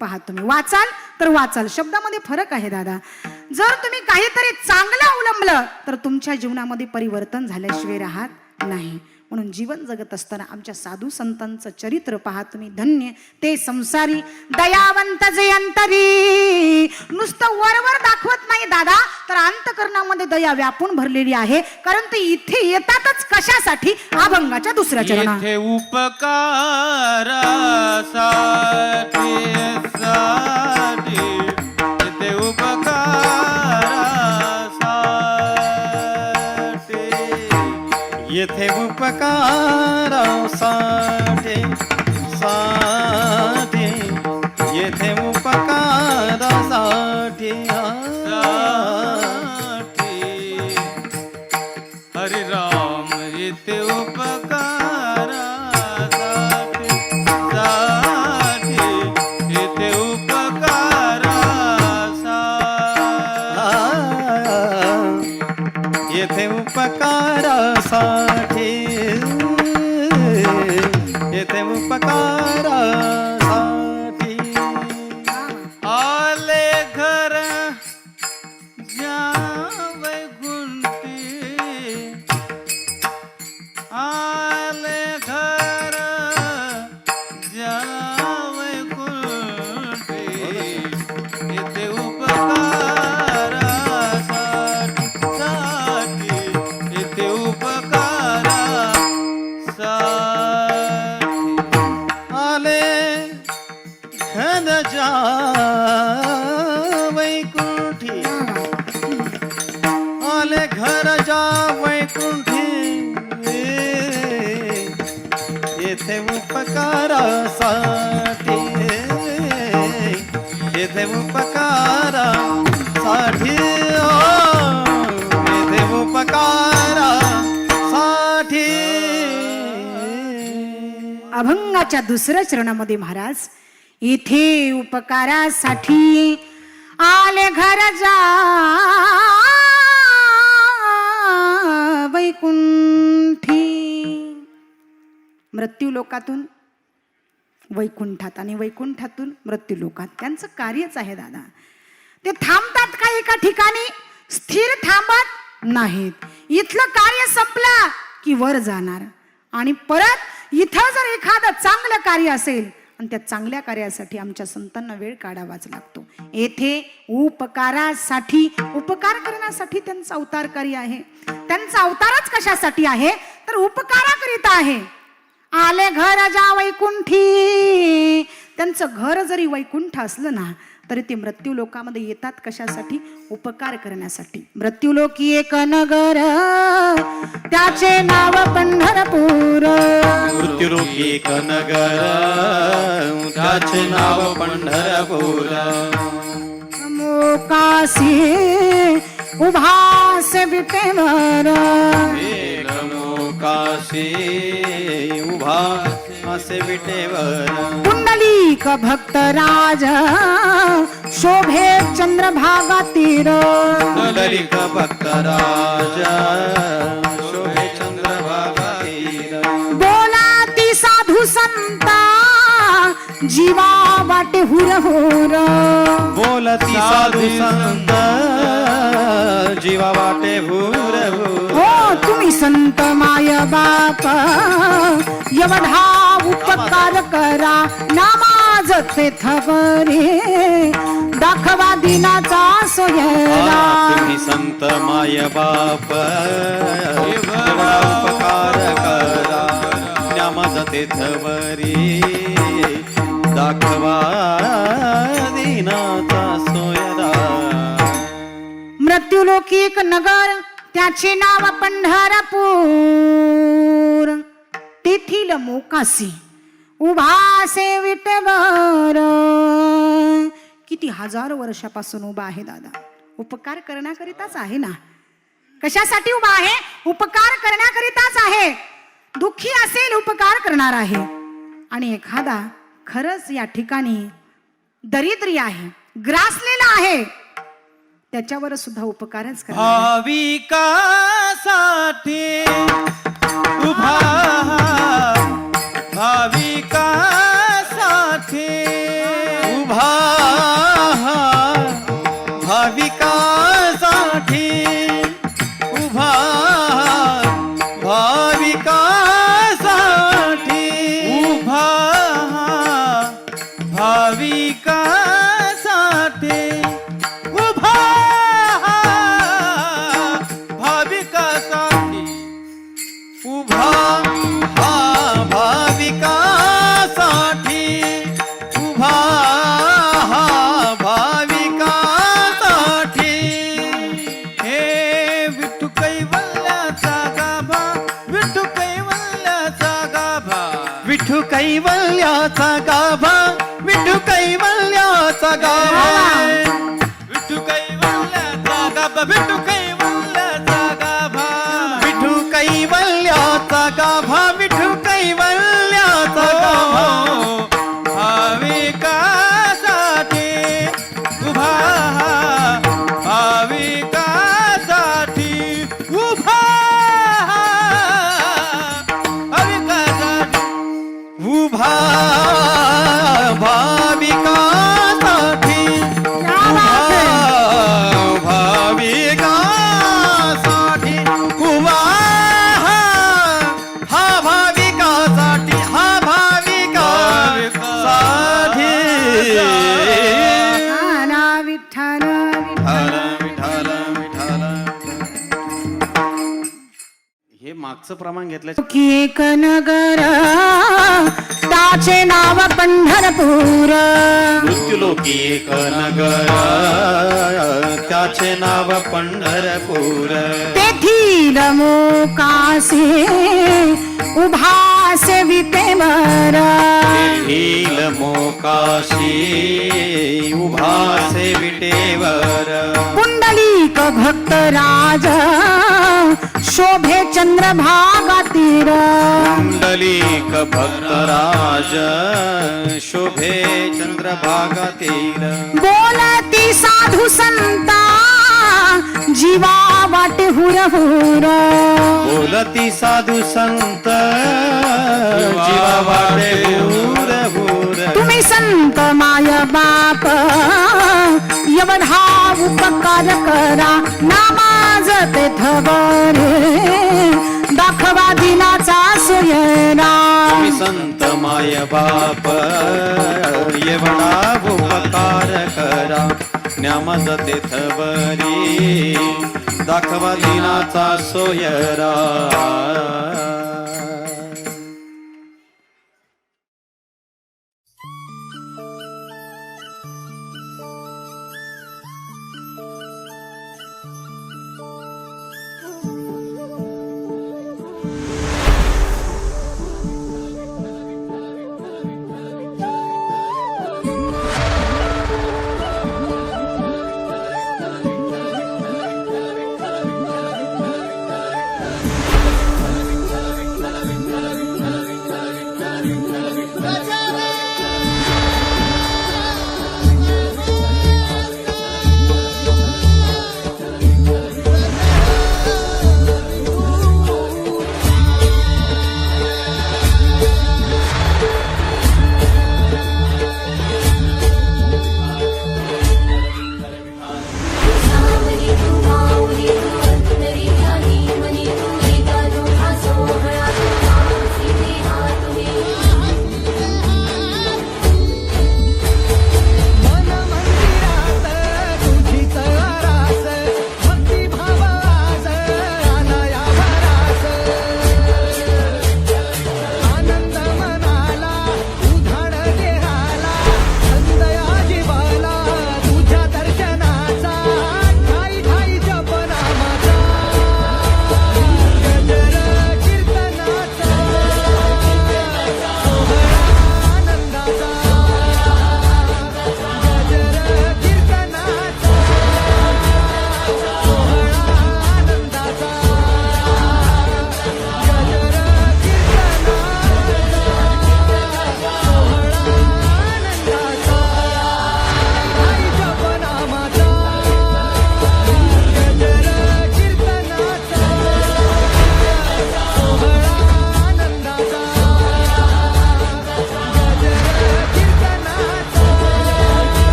पहा तुम्ही, वाचाल तर वाचाल शब्दामध्ये फरक आहे दादा. जर तुम्ही काहीतरी चांगलं अवलंबलं तर तुमच्या जीवनामध्ये परिवर्तन झाल्याशिवाय राहत नाही. म्हणून जीवन जगत असताना आमच्या साधू संतांचं चरित्र पहा तुम्ही. धन्य ते संसारी दयावंत जे अंतरी. नुसतं वरवर दाखवत नाही दादा, तर अंतकरणामध्ये दया व्यापून भरलेली आहे. कारण ते इथे येतातच कशासाठी? अभंगाच्या दुसऱ्या चरणात. येथे उपकारासाठी येथे उपकारासाठी येथे उपकारासाठी साठी येथे उपकारासाठी हरे राम येथे उपकारासाठी साठी येथे उपकारासाठी येथे उपकारासाठी येथे उपकारासाठी आले घर ज्या वैकुंठी आले घर ज्या वैकुंठी येथे उपकारासाठी येथे उपकारासाठी आले घन जा वैकुंठी आले घर जा वैकुंठी येथे उपकारासाठी येथे उपकारासाठी येथे उपकारासाठी अभंगाच्या दुसऱ्या चरणामध्ये महाराज इथे उपकारासाठी आले घरजा वैकुंठी. मृत्यू लोकातून वैकुंठात आणि वैकुंठातून मृत्यू लोकात त्यांचं कार्यच आहे दादा. ते थांबतात का एका ठिकाणी, स्थिर थांबत नाहीत. इथलं कार्य संपलं की वर जाणार आणि परत इथं जर एखादं चांगलं कार्य असेल आणि त्या चांगल्या कार्यासाठी आमच्या संतांना वेळ काढावाच लागतो. येथे उपकारासाठी, उपकार करण्यासाठी त्यांचा अवतार कार्य आहे. त्यांचा अवतारच कशासाठी आहे तर उपकाराकरिता आहे. आले घर जा वैकुंठी. त्यांचं घर जरी वैकुंठ असलं ना तरी ते मृत्यू लोकामध्ये येतात कशासाठी, उपकार करण्यासाठी. मृत्यूलोकी एक नगर त्याचे नाव पंढरपूर. मृत्यूलोकी एक नगर त्याचे नाव पंढरपूर. मोकासी उभास विटेवर. मोकाशी उभा असे विटेवर. पुंडलिक भक्तराज शोभे चंद्रभागा तीर. पुंडलिक भक्तराज शोभे चंद्रभागा तीर. बोला ती साधू संता जीवा वाटे हुर हुर. बोलती साधू संत जीवा वाटे हुर हुर. हो तुम्ही संत माय बाप एवढा उपकार करा नामाज तेथवरे दाखवा दिनाचा सोयरा. तुम्ही संत माय बाप एवढा उपकार करा नामाज तेथवरी दाखवा दिनाचा सोयरा. मृत्यूलोकी एक नगर त्याचे नाव पंढरपूर. तेथील मोकासी उभासे विटेवर. किती हजारो वर्षापासून उभा आहे दादा. उपकार करण्याकरिताच आहे ना. कशासाठी उभा आहे, उपकार करण्याकरिताच आहे. दुःखी असेल उपकार करणार आहे आणि एखादा खरंच या ठिकाणी दरिद्री आहे, ग्रासलेला आहे, त्याच्यावर सुद्धा उपकारच करा. भाविकासाठी उभा, भाविकासाठी उभा भाविकासाठी उभा भाविकासाठी उभा भाविकासाठी उभा भाविकासाठी उभा भाविकासाठी उभा भाविकासाठी. हे विठू कैवल्याचा गाभा, विठू कैवल्याचा गाभा, विठू कैवल्याचा गाभा, विठू कैवल्याचा गाभा. विठू कैवल्याचा गाभा, विठू कैवल्याचा गाभा, विठू कैवल्याचा गाभा, विठू कैवल्याचा गाभा. भाविकासाठी उभा, भाविकासाठी उभा, भाविकासाठी उभा भाविकासाठी उभा भाविकासाठी उभा हा भाविकासाठी हा भाविकासाठी. नाना विठ्ठल विठाला विठाला विठाला. हे मागचं प्रमाण घेतलं की एक नगर त्याचे नाव पंढरपूर. मृत्यूलोकी एक नगर त्याचे नाव पंढरपूर. तेथील मोकासे उभासे विटेवर. तेथील मोकाशी उभासे विटेवर. पुंडलिक भक्तराज शोभे चंद्रभागा तीर कुंडलिक भक्तराज शोभे चंद्रभागा तीर बोलती साधू संता जीवा वाटे हुर हुर बोलती साधू संत जीवा वाटे भूर भूर तुम्ही संत माय बाप एवढा उपकार करा नामाज तेथवरे दाखवा दिनाचा सोयरा तुम्ही संत माय बाप एवढा उपकार करा न्यामज तेथवरी दाखवा दिनाचा सोयरा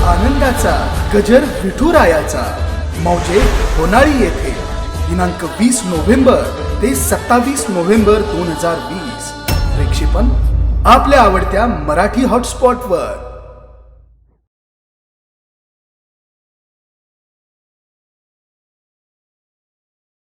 आनंदाचा गजर विठुरायाचा मौजे होनाळी येथे दिनांक 20 नोव्हेंबर ते 27 नोव्हेंबर 2020 प्रक्षेपण आपल्या आवडत्या मराठी हॉटस्पॉटवर.